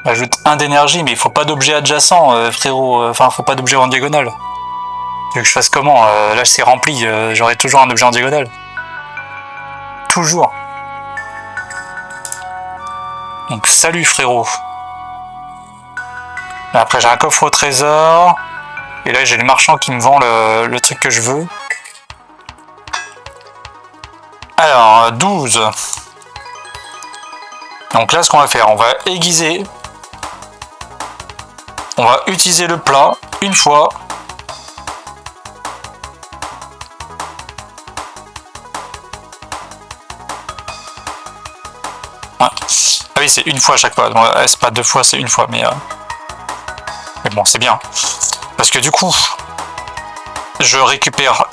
Ajoute 1 d'énergie, mais il faut pas d'objet adjacent, frérot. Enfin, faut pas d'objet en diagonale. Tu veux que je fasse comment? Là, c'est rempli. J'aurai toujours un objet en diagonale. Toujours. Donc, salut, frérot. Après, j'ai un coffre au trésor. Et là, j'ai le marchand qui me vend le truc que je veux. Alors, 12. Donc là, ce qu'on va faire, on va aiguiser. On va utiliser le plat une fois. Ouais. Ah oui, c'est une fois à chaque fois. C'est pas 2 fois, c'est une fois. Mais bon, c'est bien. Parce que du coup, je récupère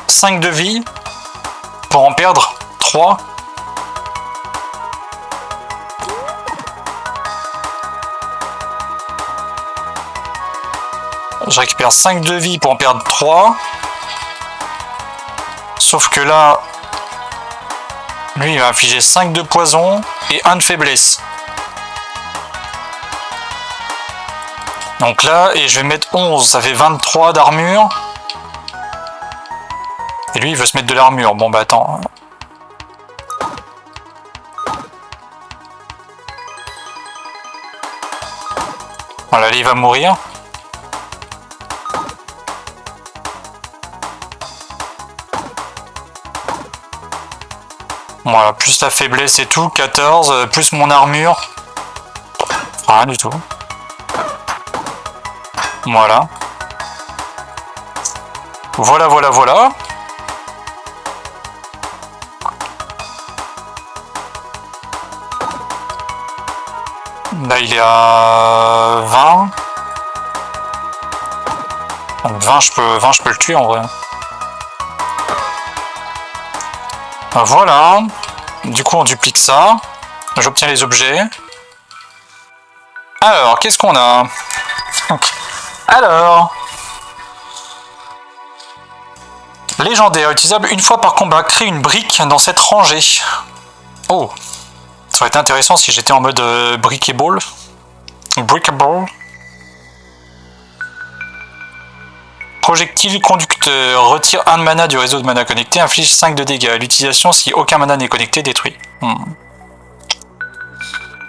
5 de vie pour en perdre 3. Je récupère 5 de vie pour en perdre 3. Sauf que là, lui, il va infliger 5 de poison et 1 de faiblesse. Donc là, et je vais mettre 11, ça fait 23 d'armure. Et lui, il veut se mettre de l'armure. Bon, bah attends. Voilà, là, il va mourir. Voilà, plus la faiblesse et tout, 14, plus mon armure. Rien du tout. Voilà. Voilà, voilà, voilà. Là, il est à 20. Donc 20, je peux le tuer en vrai. Voilà. Du coup, on duplique ça. J'obtiens les objets. Alors, qu'est-ce qu'on a? Alors... Légendaire, utilisable une fois par combat. Crée une brique dans cette rangée. Oh. Ça aurait été intéressant si j'étais en mode brickable. Brickable. Projectile conducteur. Retire 1 de mana du réseau de mana connecté. Inflige 5 de dégâts. L'utilisation si aucun mana n'est connecté, détruit.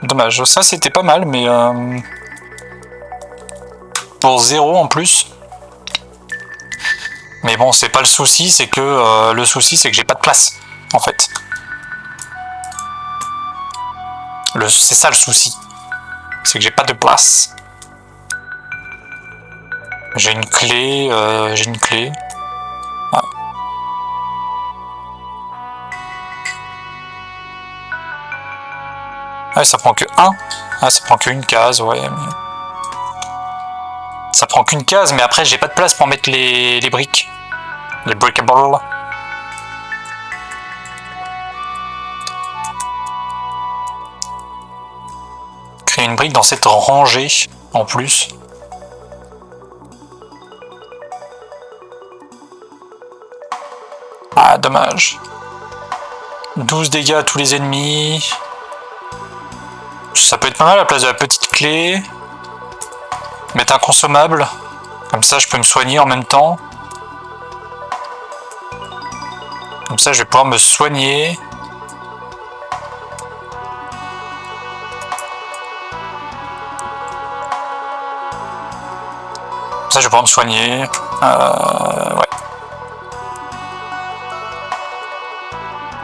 Dommage. Ça, c'était pas mal, mais... pour 0 en plus. Mais bon, c'est pas le souci, c'est que... le souci, c'est que j'ai pas de place, en fait. C'est ça le souci. C'est que j'ai pas de place. J'ai une clé, Ah. Ouais, ça prend que 1. Ah, ça prend qu'une case, ouais. Mais... ça prend qu'une case, mais après j'ai pas de place pour mettre les briques. Les breakables. Créer une brique dans cette rangée, en plus. Ah, dommage. 12 dégâts à tous les ennemis. Ça peut être pas mal à la place de la petite clé. Mettre un consommable. Comme ça, je peux me soigner en même temps. Comme ça, je vais pouvoir me soigner. Comme ça, je vais pouvoir me soigner. Ouais.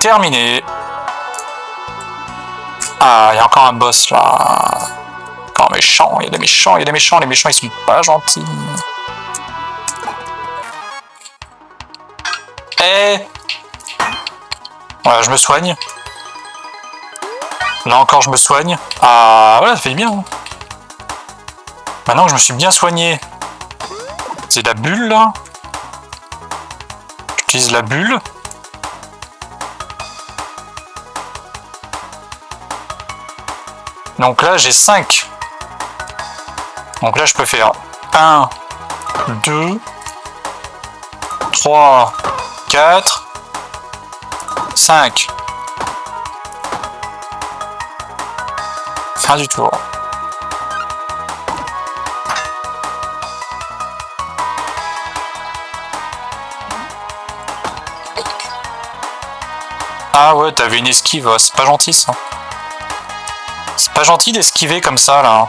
Terminé. Ah, il y a encore un boss là. Encore méchant, il y a des méchants, il y a des méchants, les méchants ils sont pas gentils. Voilà, je me soigne. Là encore je me soigne. Ah voilà, ça fait bien. Maintenant que je me suis bien soigné. C'est la bulle là. J'utilise la bulle. Donc là j'ai 5. Donc là je peux faire 1, 2, 3, 4, 5. Fin du tour. Ah ouais, t'avais une esquive, c'est pas gentil ça. C'est pas gentil d'esquiver comme ça là.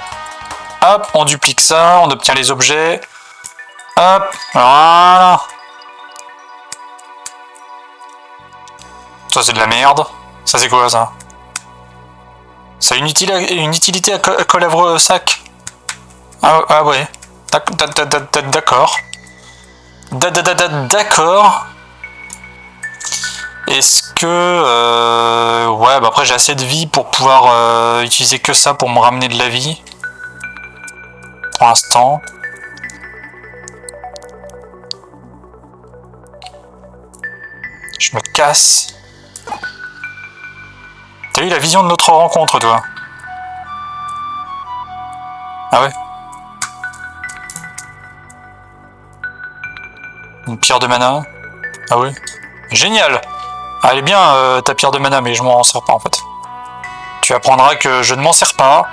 Hop, on duplique ça, on obtient les objets. Hop, voilà. Ça c'est de la merde. Ça c'est quoi ça? Ça a une utilité à colavre-sac. Ah ouais. D'accord. D'accord. Est-ce que... ouais, bah après j'ai assez de vie pour pouvoir utiliser que ça pour me ramener de la vie. Pour l'instant. Je me casse. T'as eu la vision de notre rencontre, toi? Ah ouais? Une pierre de mana? Ah ouais? Génial! Ah, elle est bien ta pierre de mana, mais je m'en sers pas en fait. Tu apprendras que je ne m'en sers pas.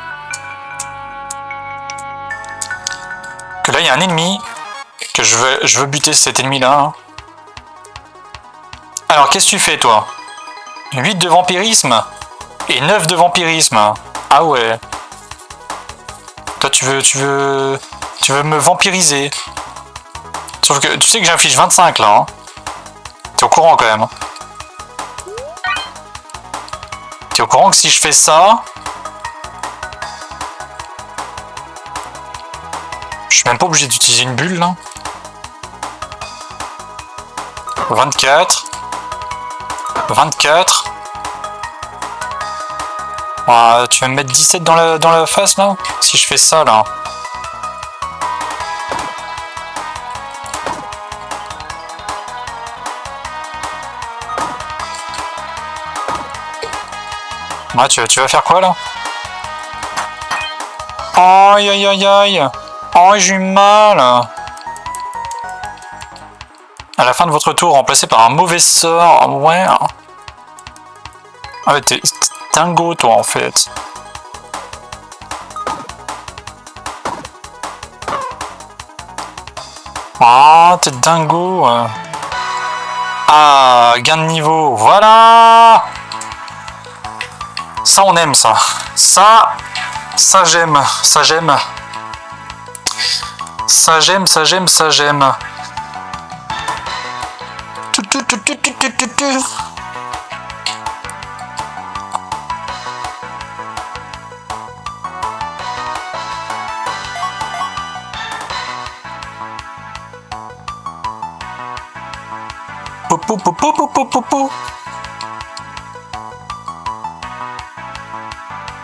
Que là il y a un ennemi. Que je veux buter cet ennemi là. Hein. Alors qu'est-ce que tu fais toi? 8 de vampirisme et 9 de vampirisme. Ah ouais. Toi tu veux me vampiriser. Sauf que tu sais que j'inflige 25 là. Hein. T'es au courant quand même. T'es au courant que si je fais ça... Je suis même pas obligé d'utiliser une bulle, là. 24. 24. Ah, tu vas me mettre 17 dans la face, là? Si je fais ça, là. Ouais, tu vas faire quoi, là? Aïe, aïe, aïe, aïe. Oh, j'ai eu mal. À la fin de votre tour, remplacé par un mauvais sort. Ouais. Ah ouais, t'es dingo, toi, en fait. Ah, t'es dingo. Ah, gain de niveau. Voilà. Ça, on aime, ça. Ça, j'aime. Ça, j'aime. Ça, j'aime, ça, j'aime, ça, j'aime.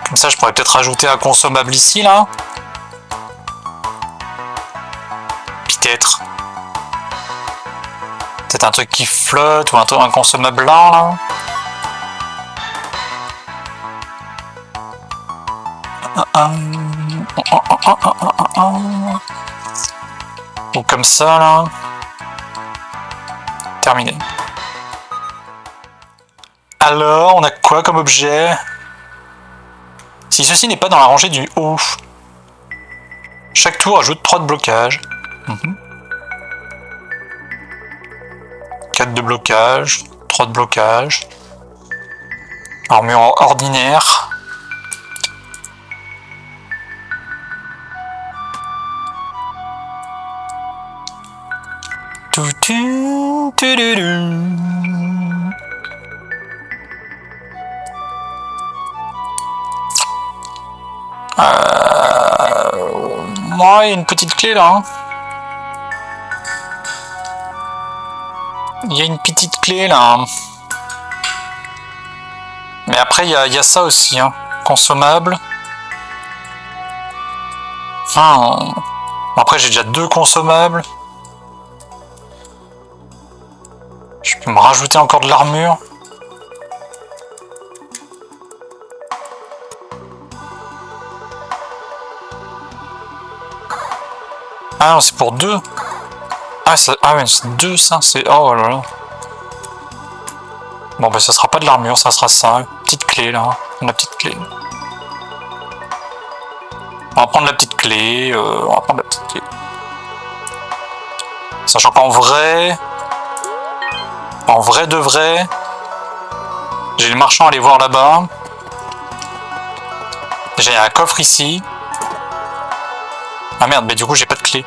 Comme ça, je pourrais peut-être rajouter un consommable ici, là. Peut-être. Peut-être un truc qui flotte ou un consommable là. Ou comme ça, là. Terminé. Alors, on a quoi comme objet? Si ceci n'est pas dans la rangée du haut, chaque tour ajoute 3 de blocage. 4 de blocage, 3 de blocage. Armure ordinaire. Moi, il y a une petite clé là. Hein. Il y a une petite clé là. Mais après, il y a ça aussi. Hein. Consommable. Après, j'ai déjà 2 consommables. Je peux me rajouter encore de l'armure. Ah non, c'est pour 2. Ah ouais, c'est 2 ça, c'est... Oh là là. Bon bah ça sera pas de l'armure, ça sera ça. Petite clé là, la petite clé. On va prendre la petite clé, Sachant qu'en vrai... En vrai de vrai... J'ai les marchands à aller voir là-bas. Déjà il y a un coffre ici. Ah merde, mais du coup j'ai pas de clé.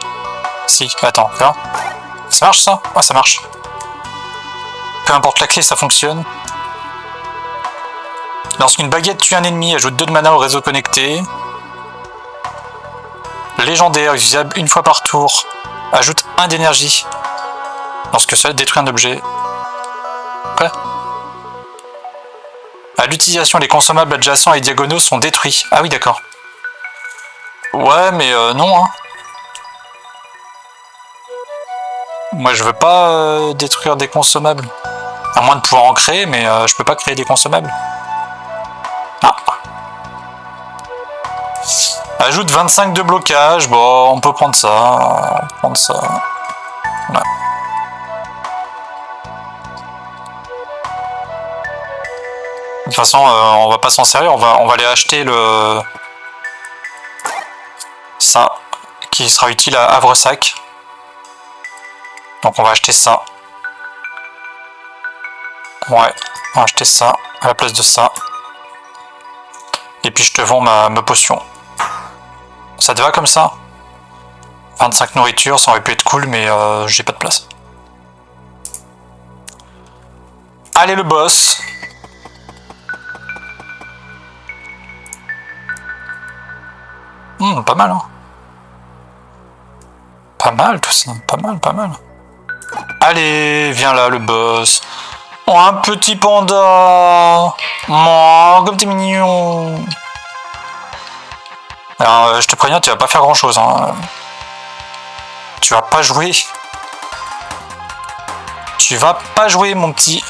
Si, attends, là. Ça marche ça? Ouais, ça marche. Peu importe la clé, ça fonctionne. Lorsqu'une baguette tue un ennemi, ajoute 2 de mana au réseau connecté. Légendaire, utilisable une fois par tour. Ajoute 1 d'énergie. Lorsque cela détruit un objet. Quoi? À l'utilisation, les consommables adjacents et diagonaux sont détruits. Ah oui, d'accord. Ouais, mais non, hein. Moi, je veux pas détruire des consommables. À moins de pouvoir en créer, mais je peux pas créer des consommables. Ah. Ajoute 25 de blocage. Bon, on peut prendre ça. Voilà. De toute façon, on va pas s'en servir. On va aller acheter le... Ça, qui sera utile à Havresac. Donc on va acheter ça. Ouais, on va acheter ça à la place de ça. Et puis je te vends ma potion. Ça te va comme ça? 25 nourritures, ça aurait pu être cool, mais j'ai pas de place. Allez le boss. Pas mal, hein. Pas mal tout ça, pas mal, pas mal. Allez, viens là, le boss. Oh, un petit panda. Oh, comme t'es mignon. Alors, je te préviens, tu vas pas faire grand chose. Hein. Tu vas pas jouer. Tu vas pas jouer, mon petit.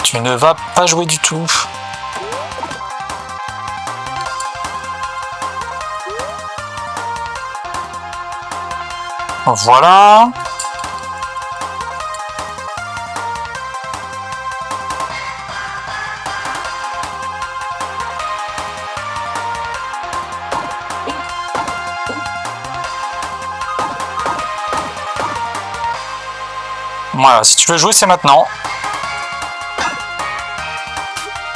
Tu ne vas pas jouer du tout. Voilà. Voilà, si tu veux jouer, c'est maintenant.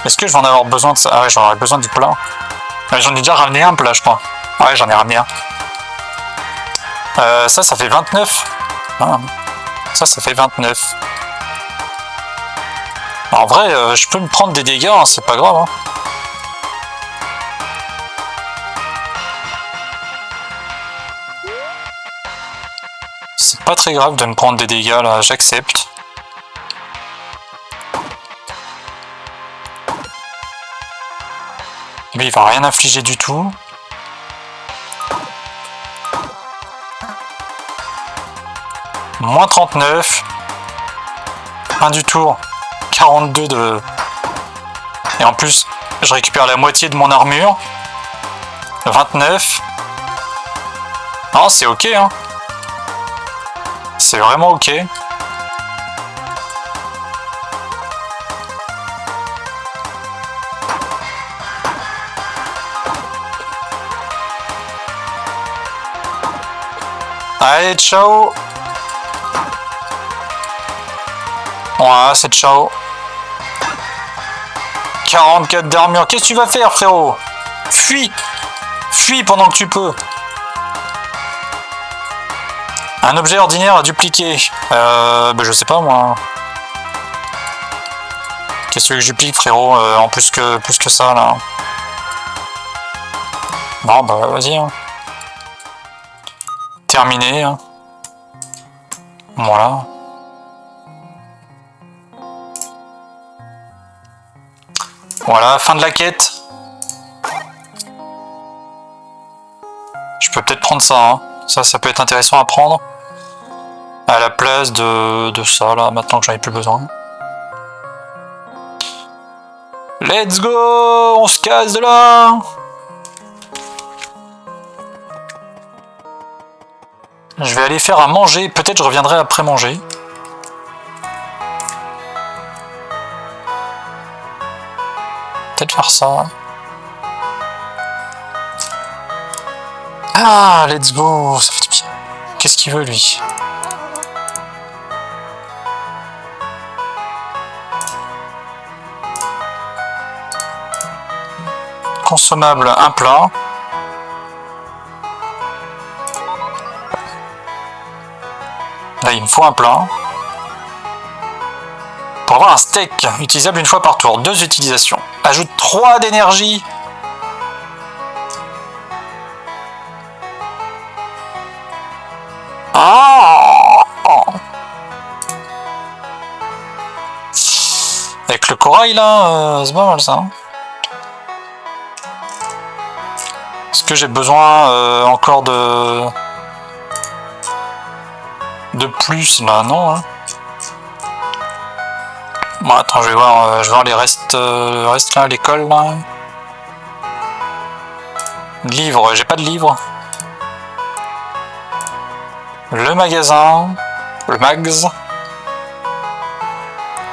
Est-ce que je vais en avoir besoin de ça? Ah ouais, j'en aurais besoin du plat. J'en ai déjà ramené un plat, je crois. Ah ouais, j'en ai ramené un. Ça fait 29. Ah, ça fait 29. En vrai, je peux me prendre des dégâts, hein, c'est pas grave. Hein. C'est pas très grave de me prendre des dégâts, là, j'accepte. Lui, il va rien infliger du tout. Moins 39. 1 du tour. 42 de... Et en plus, je récupère la moitié de mon armure. 29. Non, c'est ok, hein. C'est vraiment ok. Allez, ciao. Voilà, c'est ciao. 44 d'armure. Qu'est-ce que tu vas faire, frérot? Fuis. Fuis pendant que tu peux. Un objet ordinaire à dupliquer. Je sais pas, moi. Qu'est-ce que je duplique, frérot, en plus que ça, là. Non, bah, vas-y, hein. Terminé. Hein. Voilà. Voilà, fin de la quête. Je peux peut-être prendre ça. Hein. Ça peut être intéressant à prendre. À la place de ça, là, maintenant que j'en ai plus besoin. Let's go! On se casse de là! Je vais aller faire à manger. Peut-être je reviendrai après manger. Peut-être faire ça. Ah, let's go! Ça fait du bien. Qu'est-ce qu'il veut, lui? Consommable, un plat. Là, il me faut un plat. Pour avoir un steak, utilisable une fois par tour. 2 utilisations. Ajoute 3 d'énergie. Oh! Avec le corail, là, c'est pas mal, ça. Est-ce que j'ai besoin encore de plus là? Non, hein. Bon, attends, je vais voir les restes, le reste là, l'école là. Livre, j'ai pas de livre. Le magasin, le mags.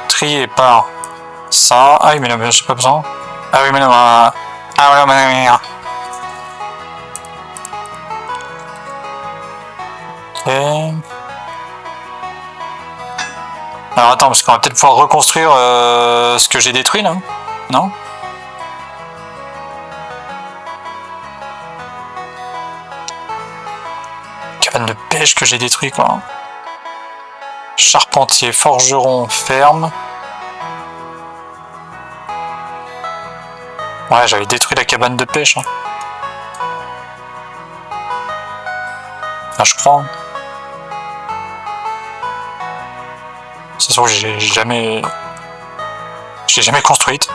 Trier par ça. Ah oui, mais non, j'ai pas besoin. Ah oui, mais non, ah oui, mais non. Ok. Alors attends, parce qu'on va peut-être pouvoir reconstruire ce que j'ai détruit là. Non? Cabane de pêche que j'ai détruit quoi. Charpentier, forgeron, ferme. Ouais, j'avais détruit la cabane de pêche. Hein. Enfin, je crois. C'est sûr que j'ai jamais... Je l'ai jamais construite.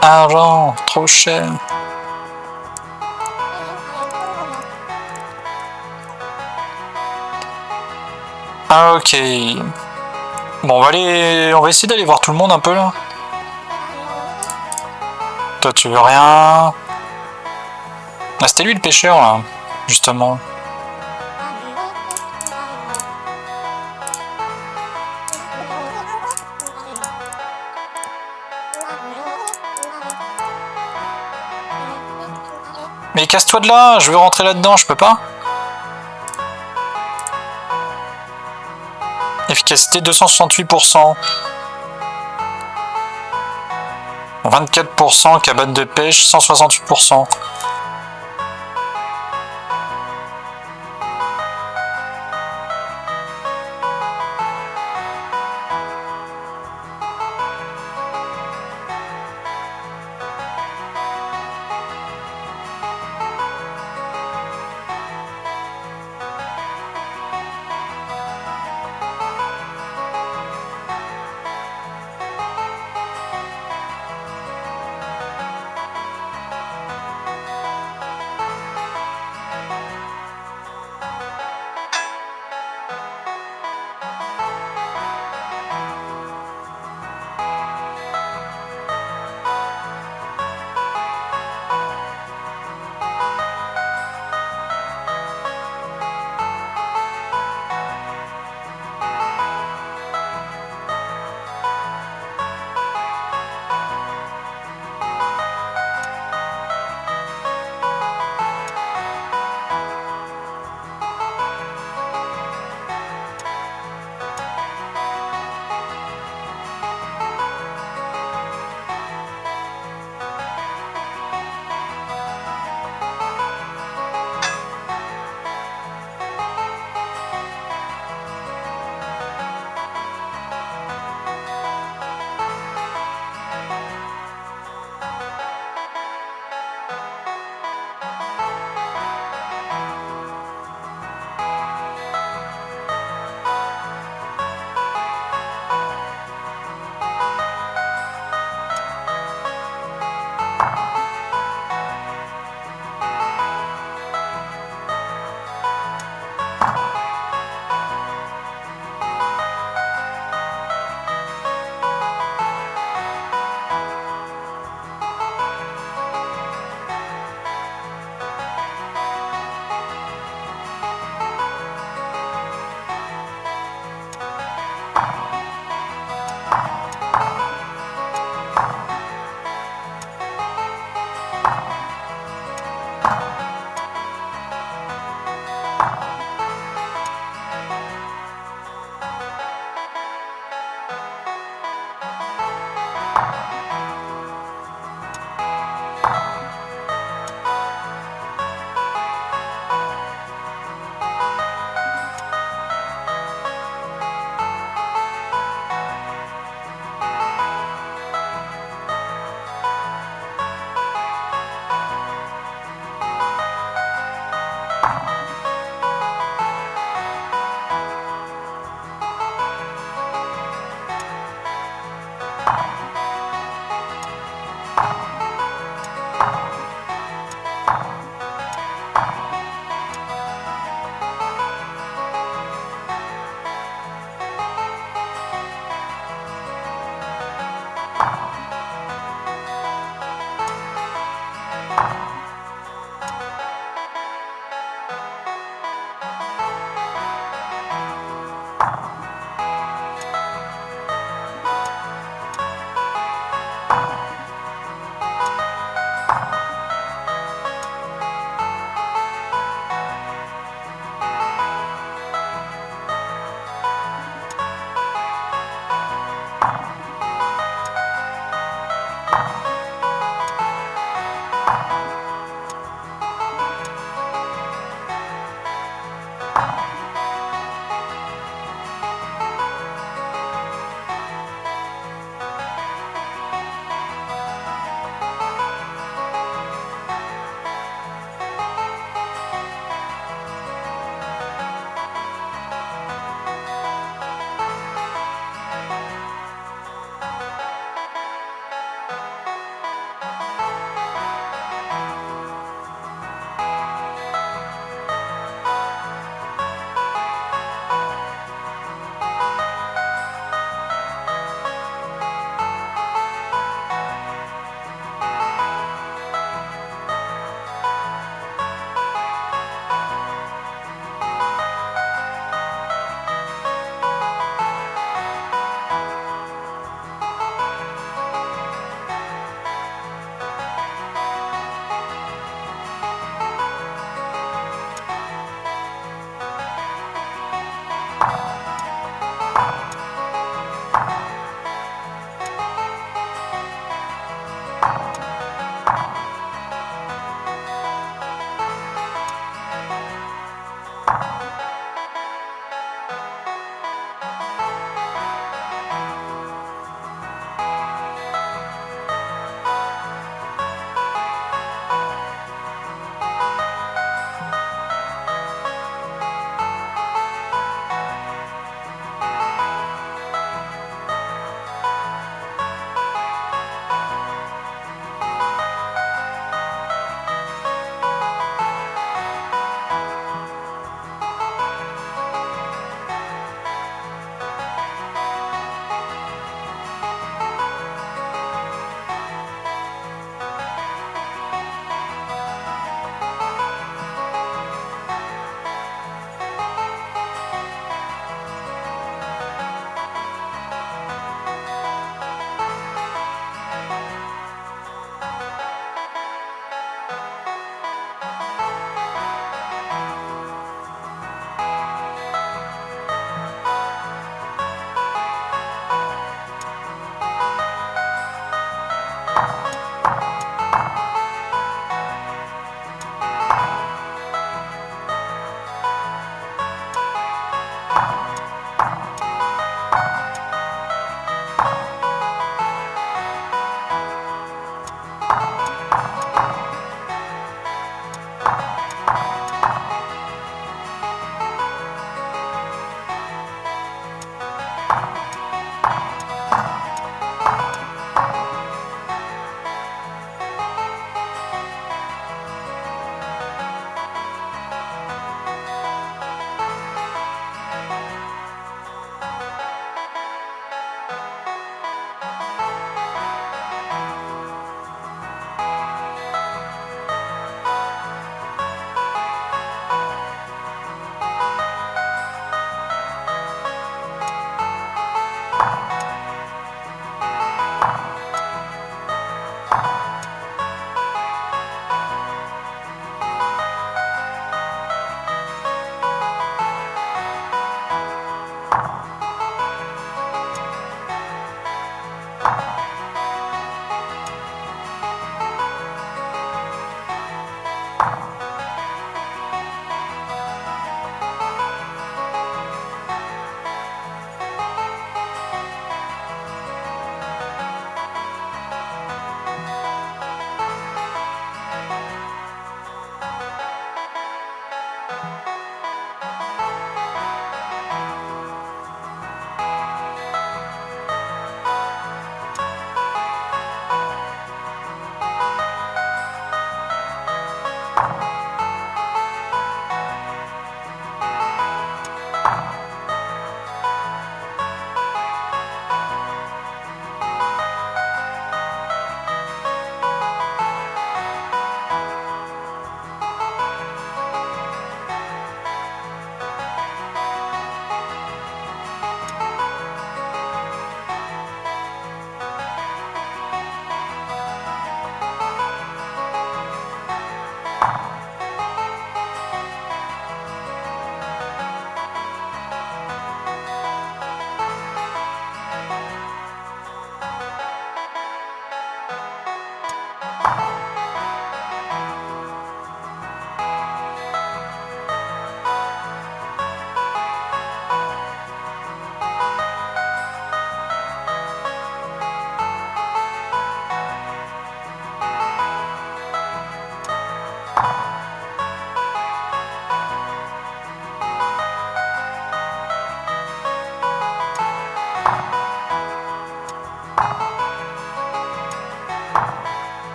Argent, trop cher. Ah, ok. Bon, on va essayer d'aller voir tout le monde un peu là. Toi, tu veux rien? Ah, c'était lui le pêcheur là, justement. Mais casse-toi de là, je veux rentrer là-dedans, je peux pas. Efficacité 268%. 24%, cabane de pêche 168%.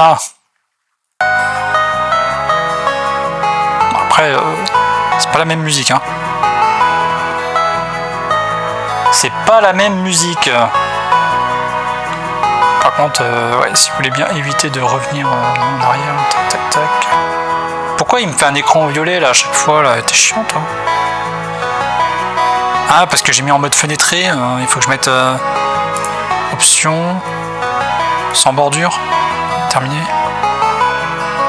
Voilà. Après, c'est pas la même musique, hein. C'est pas la même musique. Par contre, ouais, si vous voulez bien éviter de revenir en arrière, tac tac tac. Pourquoi il me fait un écran violet là à chaque fois là? T'es chiant toi. Ah, parce que j'ai mis en mode fenêtré, il faut que je mette option sans bordure. Terminé.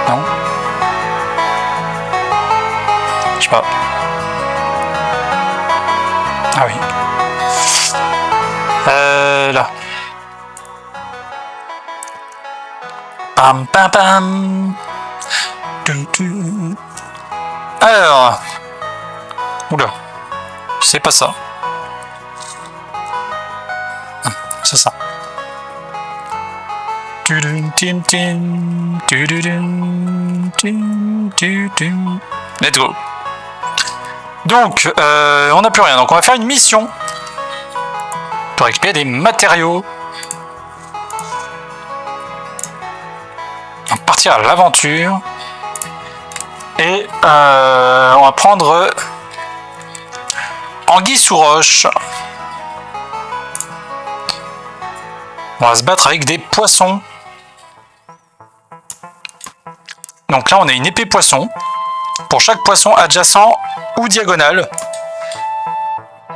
Non. Je sais pas. Ah oui. Là. Pam pam pam. Alors. Oula. C'est pas ça. C'est ça. Let's go. Donc, on n'a plus rien. Donc, on va faire une mission pour récupérer des matériaux. On va partir à l'aventure. Et on va prendre anguille sous roche. On va se battre avec des poissons. Donc là, on a une épée poisson. Pour chaque poisson adjacent ou diagonal,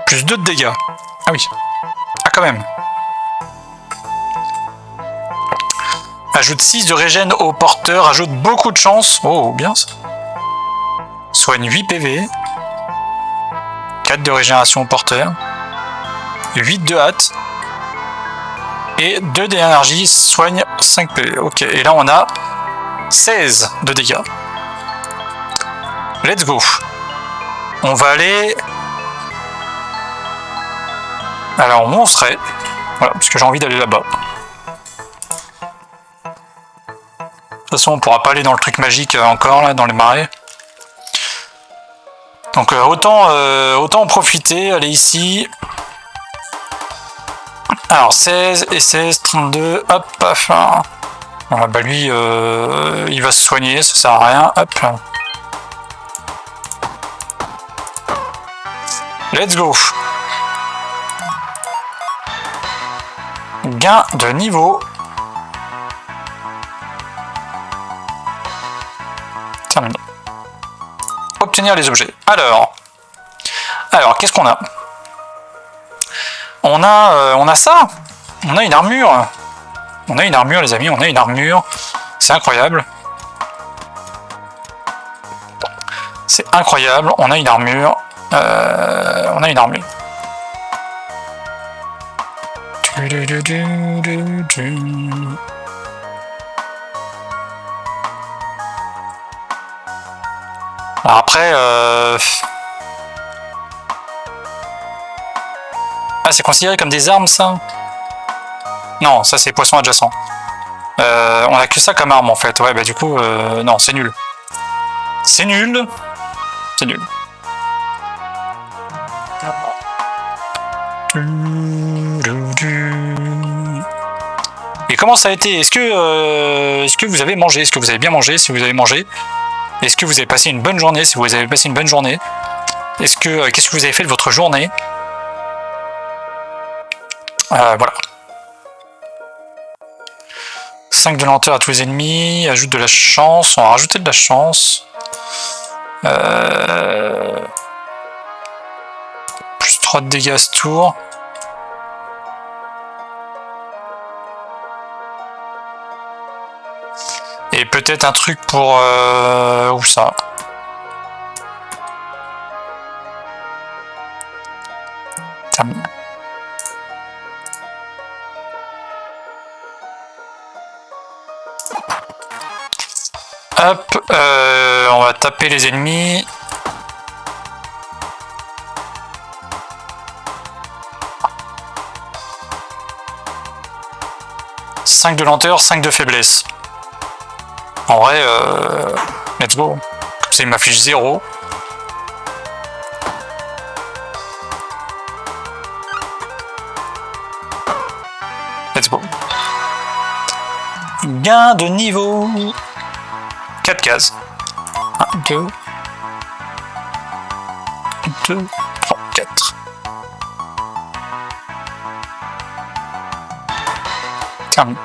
plus 2 de dégâts. Ah oui. Ah quand même. Ajoute 6 de régène au porteur. Ajoute beaucoup de chance. Oh, bien ça. Soigne 8 PV. 4 de régénération au porteur. 8 de hâte. Et 2 d'énergie. Soigne 5 PV. Ok. Et là, on a 16 de dégâts. Let's go. On va aller... Alors, où on serait? Voilà, parce que j'ai envie d'aller là-bas. De toute façon, on pourra pas aller dans le truc magique encore, là, dans les marais. Donc, autant en profiter, aller ici. Alors, 16 et 16, 32, hop, enfin... Voilà, bah lui, il va se soigner, ça sert à rien, hop. Let's go. Gain de niveau. Terminé. Obtenir les objets. Alors, qu'est-ce qu'on a? On a ça. On a une armure. On a une armure, les amis. On a une armure. C'est incroyable. C'est incroyable. On a une armure. On a une armure. Alors après, ah, c'est considéré comme des armes, ça? Non, ça c'est poisson adjacent. On a que ça comme arme en fait. Ouais, bah du coup, non, c'est nul. C'est nul. C'est nul. Et comment ça a été? Est-ce que vous avez mangé? Est-ce que vous avez bien mangé? Si vous avez mangé, est-ce que vous avez passé une bonne journée? Si vous avez passé une bonne journée, qu'est-ce que vous avez fait de votre journée? Voilà. 5 de lenteur à tous les ennemis, ajoute de la chance, on va rajouter de la chance. Plus 3 de dégâts à ce tour. Et peut-être un truc pour... où ça? Hop, on va taper les ennemis. « 5 de lenteur, 5 de faiblesse. » En vrai, let's go. Comme ça, il m'affiche 0. Let's go. Gain de niveau. 4 cases. 1, 2, 2, 3, 4. Terminé.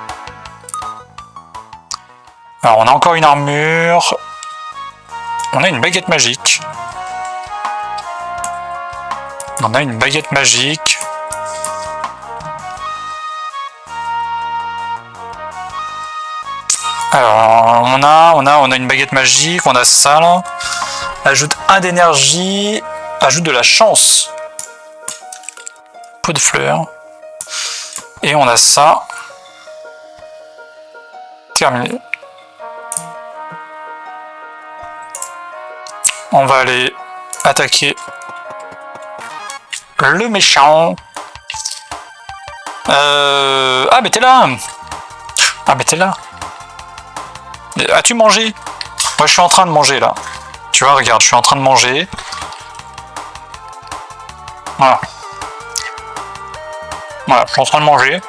Alors on a encore une armure. On a une baguette magique. On a une baguette magique. Alors on a une baguette magique, on a ça là. Ajoute 1 d'énergie, ajoute de la chance. Pot de fleurs. Et on a ça. Terminé. On va aller attaquer le méchant. Ah mais t'es là. Ah mais t'es là. As-tu mangé? Moi je suis en train de manger là. Tu vois, regarde, je suis en train de manger. Voilà. Voilà, je suis en train de manger.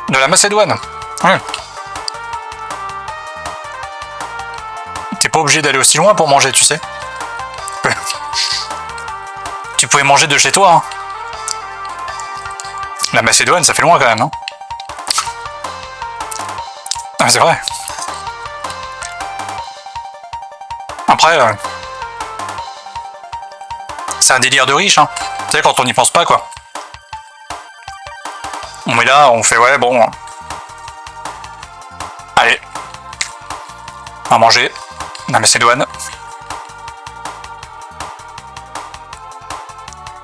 De la Macédoine. Ouais. T'es pas obligé d'aller aussi loin pour manger, tu sais. Tu pouvais manger de chez toi. Hein. La Macédoine, ça fait loin quand même. Hein. Ah, c'est vrai. Après, c'est un délire de riche. Hein. Tu sais, quand on n'y pense pas, quoi. On est là, on fait ouais, bon. Allez. On va manger. La Macédoine.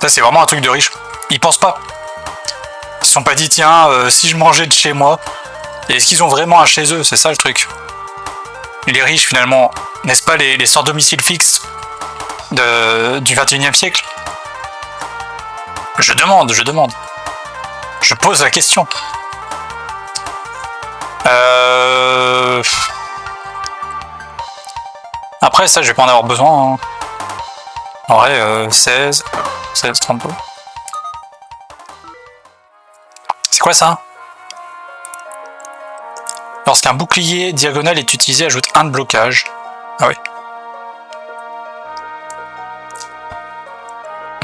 Ça, c'est vraiment un truc de riche. Ils pensent pas. Ils se sont pas dit, tiens, si je mangeais de chez moi. Et est-ce qu'ils ont vraiment un chez eux? C'est ça le truc. Les riches, finalement, n'est-ce pas les sans domicile fixe du 21e siècle? Je demande. Je pose la question. Après, ça, je vais pas en avoir besoin. Hein. En vrai, 16, 32. C'est quoi ça? Lorsqu'un bouclier diagonal est utilisé, ajoute 1 de blocage. Ah oui.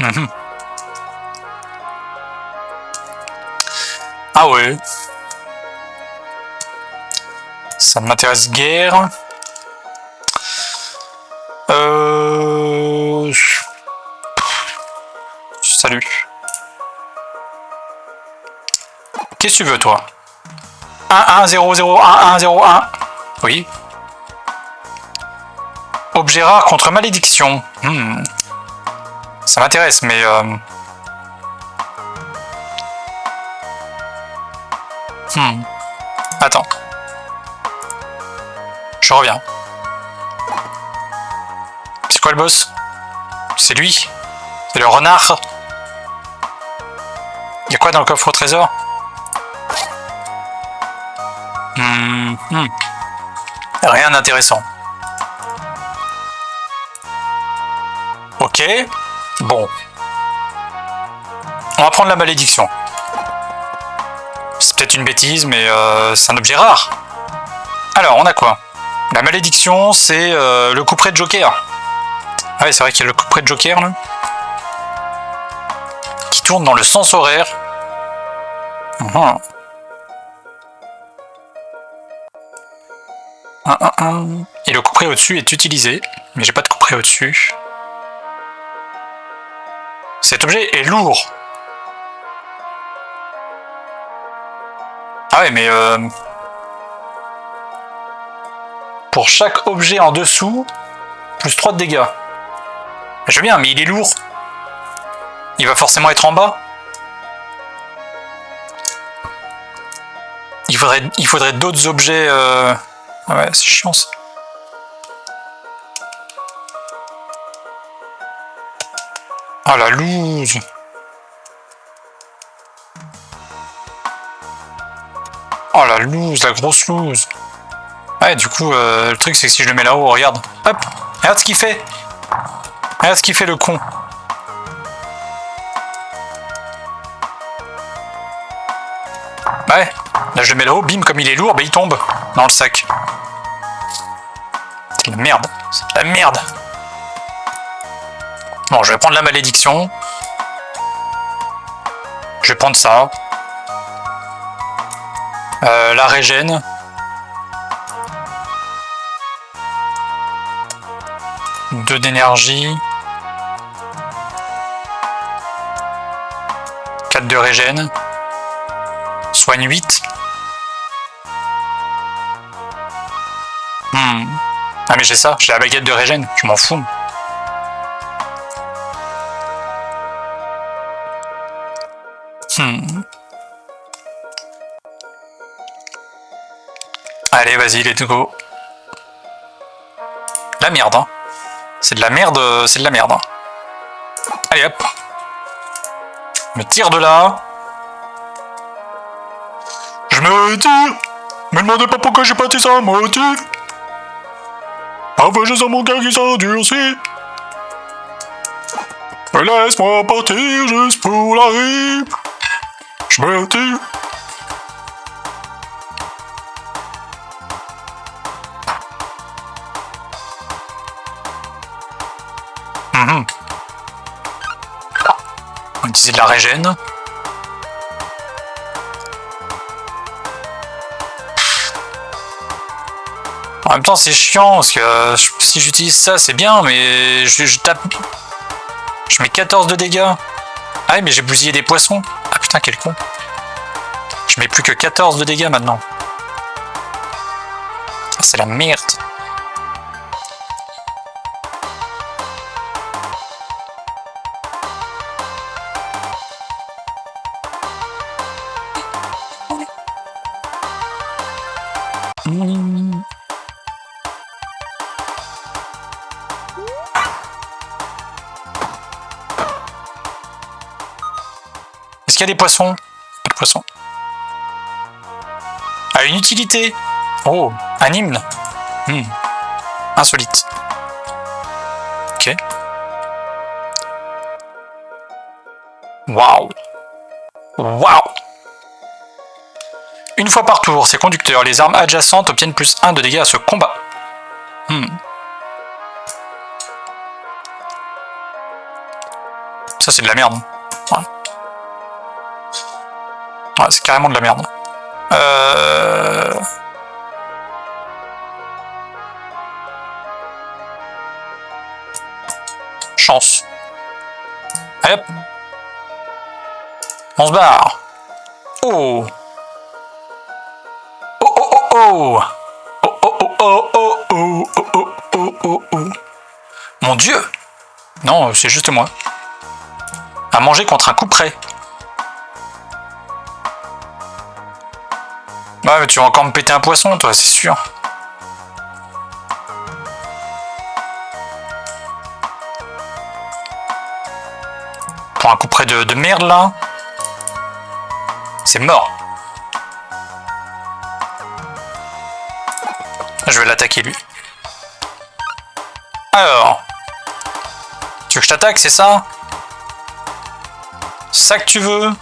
Mmh. Ah ouais. Ça ne m'intéresse guère. Salut. Qu'est-ce que tu veux, toi? 1 1 0 0 1 1 0 1. Oui. Objet rare contre malédiction. Ça m'intéresse, mais Attends. Je reviens. C'est quoi le boss? C'est lui. C'est le renard. Y'a quoi dans le coffre au trésor? Rien d'intéressant. Ok. Bon. On va prendre la malédiction. C'est peut-être une bêtise, mais c'est un objet rare. Alors, on a quoi? La malédiction, c'est le couperet de Joker. Ah ouais, c'est vrai qu'il y a le couperet de Joker, là. Qui tourne dans le sens horaire. Et le couperet au-dessus est utilisé. Mais j'ai pas de couperet au-dessus. Cet objet est lourd. Ah ouais, mais pour chaque objet en dessous, plus 3 de dégâts. Je veux bien, mais il est lourd. Il va forcément être en bas. Il faudrait d'autres objets. Ouais, c'est chiant ça. Ah la loose. Oh la loose, la grosse loose. Ouais, du coup, le truc c'est que si je le mets là-haut, regarde. Hop, regarde ce qu'il fait. Regarde ce qu'il fait le con. Ouais, là je le mets là-haut, bim, comme il est lourd, bah il tombe dans le sac. C'est de la merde, c'est de la merde. Bon, je vais prendre la malédiction. Je vais prendre ça. La régène. Deux d'énergie. 4 de régène. Soigne 8. Ah mais j'ai ça, j'ai la baguette de régène, je m'en fous. Allez, vas-y, let's go. La merde, hein. C'est de la merde, c'est de la merde. Hein. Allez, hop. Je me tire de là. Je me tire. Me demandez pas pourquoi j'ai pas tiré ça, motif. Enfin, je sens mon cœur qui s'endurcit. Laisse-moi partir juste pour la rime. Je me tire. On va utiliser de la régène. En même temps, c'est chiant parce que si j'utilise ça, c'est bien, mais je tape. Je mets 14 de dégâts. Ah oui, mais j'ai bousillé des poissons. Ah putain, quel con. Je mets plus que 14 de dégâts maintenant. Ah, c'est la merde. Est-ce qu'il y a des poissons? Pas de poissons. Ah, une utilité. Oh, un hymne. Insolite. Ok. Waouh. Waouh. Une fois par tour, ces conducteurs, les armes adjacentes obtiennent plus 1 de dégâts à ce combat. Ça, c'est de la merde. Ouais. Ouais, c'est carrément de la merde. Chance. Allez hop. On se barre. Oh. Oh oh oh oh. Oh oh oh oh oh oh oh oh oh oh. Mon Dieu. Non, c'est juste moi. À manger contre un coup près. Ouais, mais tu vas encore me péter un poisson, toi, c'est sûr. Pour un coup près de merde, là. C'est mort. Je vais l'attaquer, lui. Alors. Tu veux que je t'attaque, c'est ça? C'est ça que tu veux?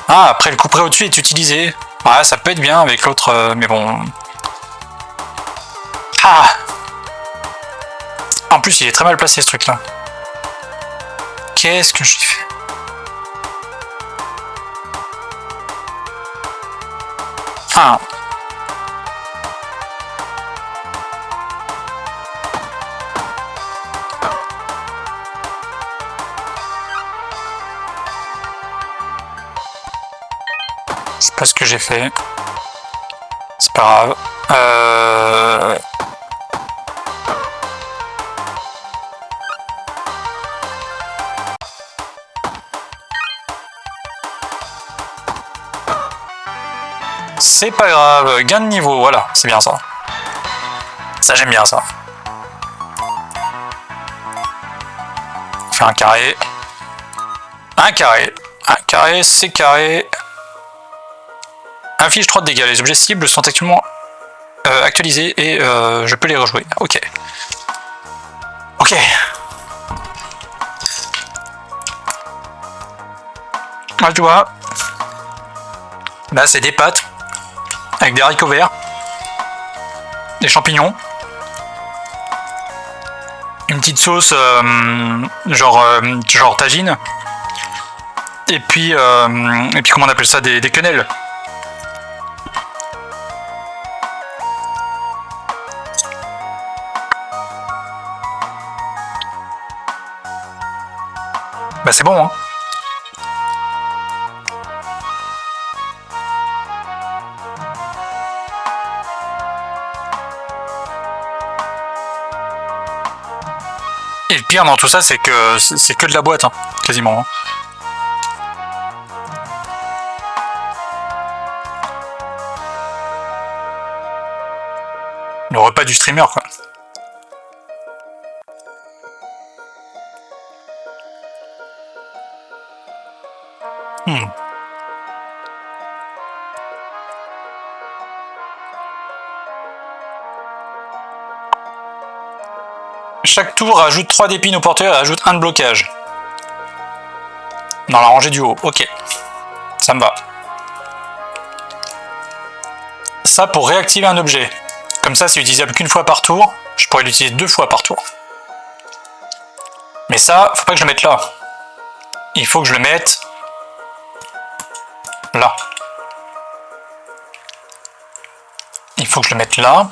Ah, après le coup près au-dessus est utilisé. Ouais, ça peut être bien avec l'autre, mais bon. Ah! En plus, il est très mal placé ce truc-là. Qu'est-ce que j'ai fait? Ah! Je sais pas ce que j'ai fait. C'est pas grave. C'est pas grave. Gain de niveau, voilà. C'est bien ça. Ça, j'aime bien ça. On fait un carré. Un carré. Un carré, c'est carré. Inflige 3 de dégâts. Les objets cibles sont actuellement actualisés et je peux les rejouer. Ok. Ok. Ah, tu vois. Là, c'est des pâtes avec des haricots verts, des champignons, une petite sauce genre tagine, et puis comment on appelle ça, des quenelles. Bah c'est bon, hein. Et le pire dans tout ça, c'est que de la boîte, hein, quasiment. Hein. Le repas du streamer, quoi. Chaque tour rajoute 3 d'épines au porteur et ajoute 1 de blocage. Dans la rangée du haut, ok. Ça me va. Ça pour réactiver un objet. Comme ça, c'est utilisable qu'une fois par tour. Je pourrais l'utiliser 2 fois par tour. Mais ça, faut pas que je le mette là. Il faut que je le mette là. Il faut que je le mette là.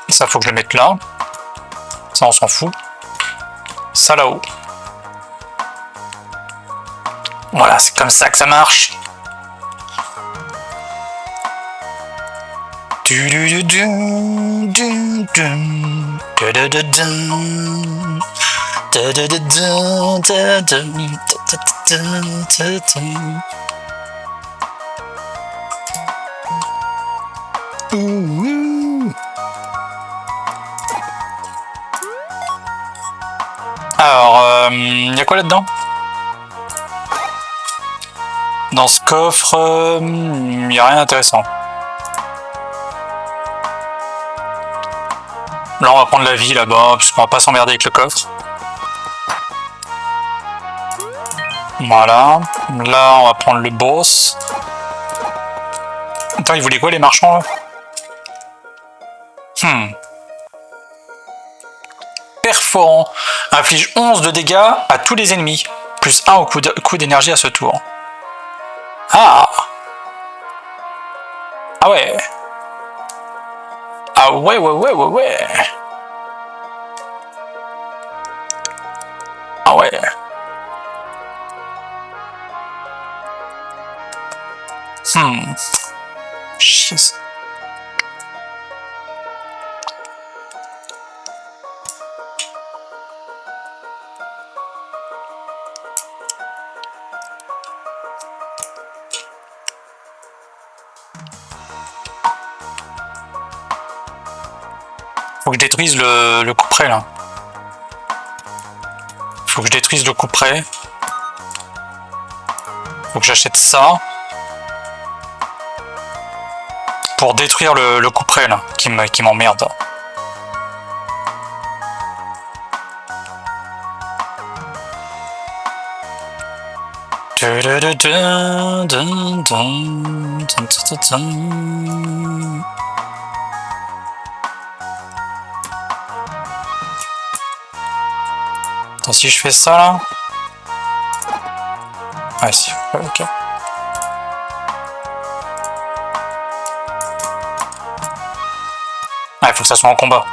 Ça, faut que je le mette là. Ça, on s'en fout. Ça, là-haut. Voilà, c'est comme ça que ça marche. Alors, y a quoi là-dedans? Dans ce coffre, y a rien d'intéressant. Là, on va prendre la vie là-bas, puisqu'on va pas s'emmerder avec le coffre. Voilà. Là, on va prendre le boss. Attends, ils voulaient quoi les marchands là? Perforant. Inflige 11 de dégâts à tous les ennemis. Plus 1 au coup d'énergie à ce tour. Ah! Ah ouais! Ah ouais! Ah ouais! Chier. Faut que je détruise le couperet là. Faut que je détruise le couperet. Faut que j'achète ça. Pour détruire le couperet là, qui m'emmerde. Attends, si je fais ça là. Ah si, ok. Ah, il faut que ça soit en combat.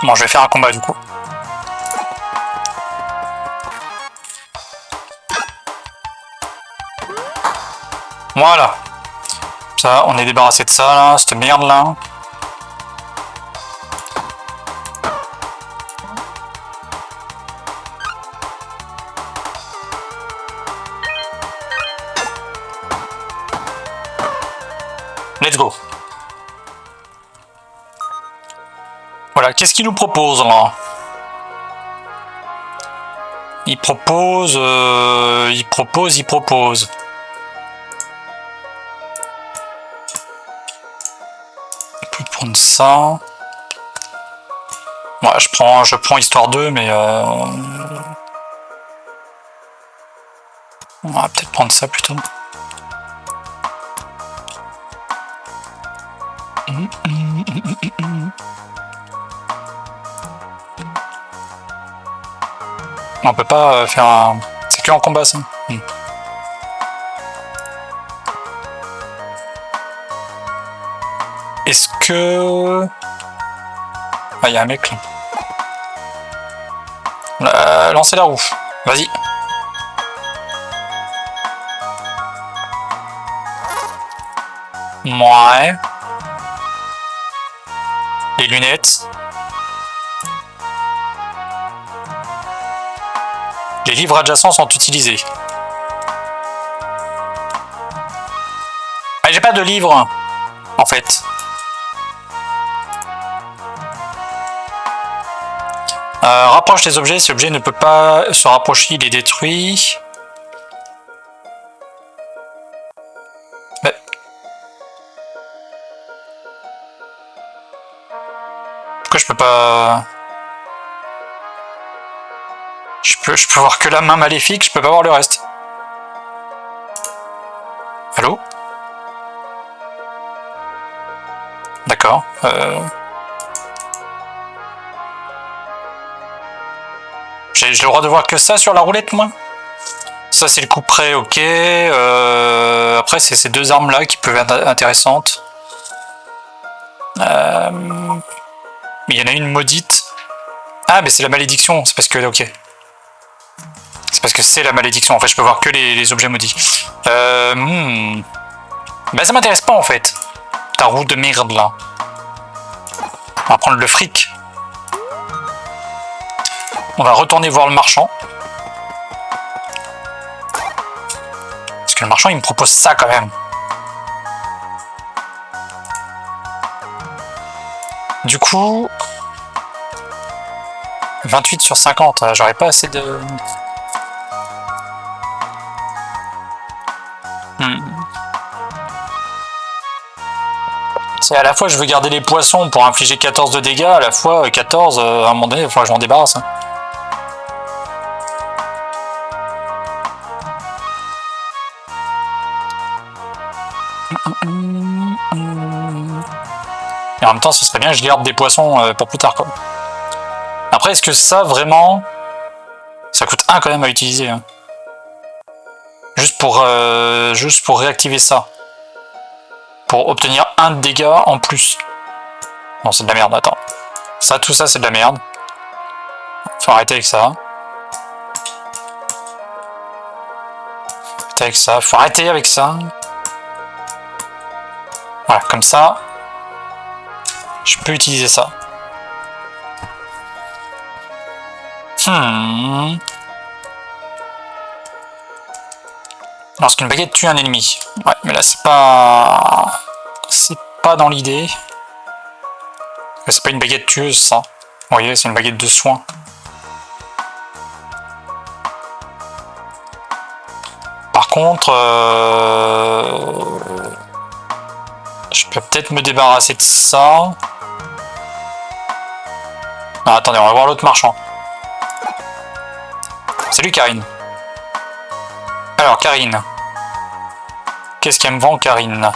Bon, je vais faire un combat du coup. Voilà. Ça, on est débarrassé de ça là, cette merde là. Let's go. Voilà, qu'est-ce qu'il nous propose là? Il propose. On peut prendre ça. Ouais, je prends histoire 2, mais on va peut-être prendre ça plutôt. On peut pas faire un... C'est que en combat ça. Est-ce que... Ah, il y a un mec là. Lancez la roue. Vas-y. Ouais. Les lunettes. Les livres adjacents sont utilisés. Ah, j'ai pas de livre, en fait. Rapproche les objets. Si l'objet ne peut pas se rapprocher, il est détruit. Mais... Pourquoi je peux pas... Je peux voir que la main maléfique, je peux pas voir le reste. Allô? D'accord. J'ai le droit de voir que ça sur la roulette, moi? Ça, c'est le coup près, ok. Après, c'est ces deux armes-là qui peuvent être intéressantes. Mais il y en a une maudite. Ah, mais c'est la malédiction, c'est parce que... Ok. C'est parce que c'est la malédiction, en fait, je peux voir que les objets maudits. Bah, ça m'intéresse pas, en fait. Ta roue de merde, là. On va prendre le fric. On va retourner voir le marchand. Parce que le marchand, il me propose ça, quand même. Du coup... 28 sur 50, j'aurais pas assez de... C'est à la fois je veux garder les poissons pour infliger 14 de dégâts, à la fois 14, à un moment donné, il faudra que je m'en débarrasse. Hein. Et en même temps, ce serait bien que je garde des poissons pour plus tard, quoi. Après, est-ce que ça, vraiment... Ça coûte 1 quand même à utiliser. Hein. Juste pour réactiver ça. Pour obtenir 1 de dégâts en plus. Non, c'est de la merde, attends. Ça, tout ça, c'est de la merde. Faut arrêter avec ça. Faut arrêter avec ça. Faut arrêter avec ça. Voilà, comme ça. Je peux utiliser ça. Lorsqu'une baguette tue un ennemi. Ouais, mais là c'est pas... C'est pas dans l'idée. C'est pas une baguette tueuse ça. Vous voyez, c'est une baguette de soin. Par contre... Je peux peut-être me débarrasser de ça. Non, attendez, on va voir l'autre marchand. Salut Karine. Alors, Karine. Qu'est-ce qu'elle me vend, Karine?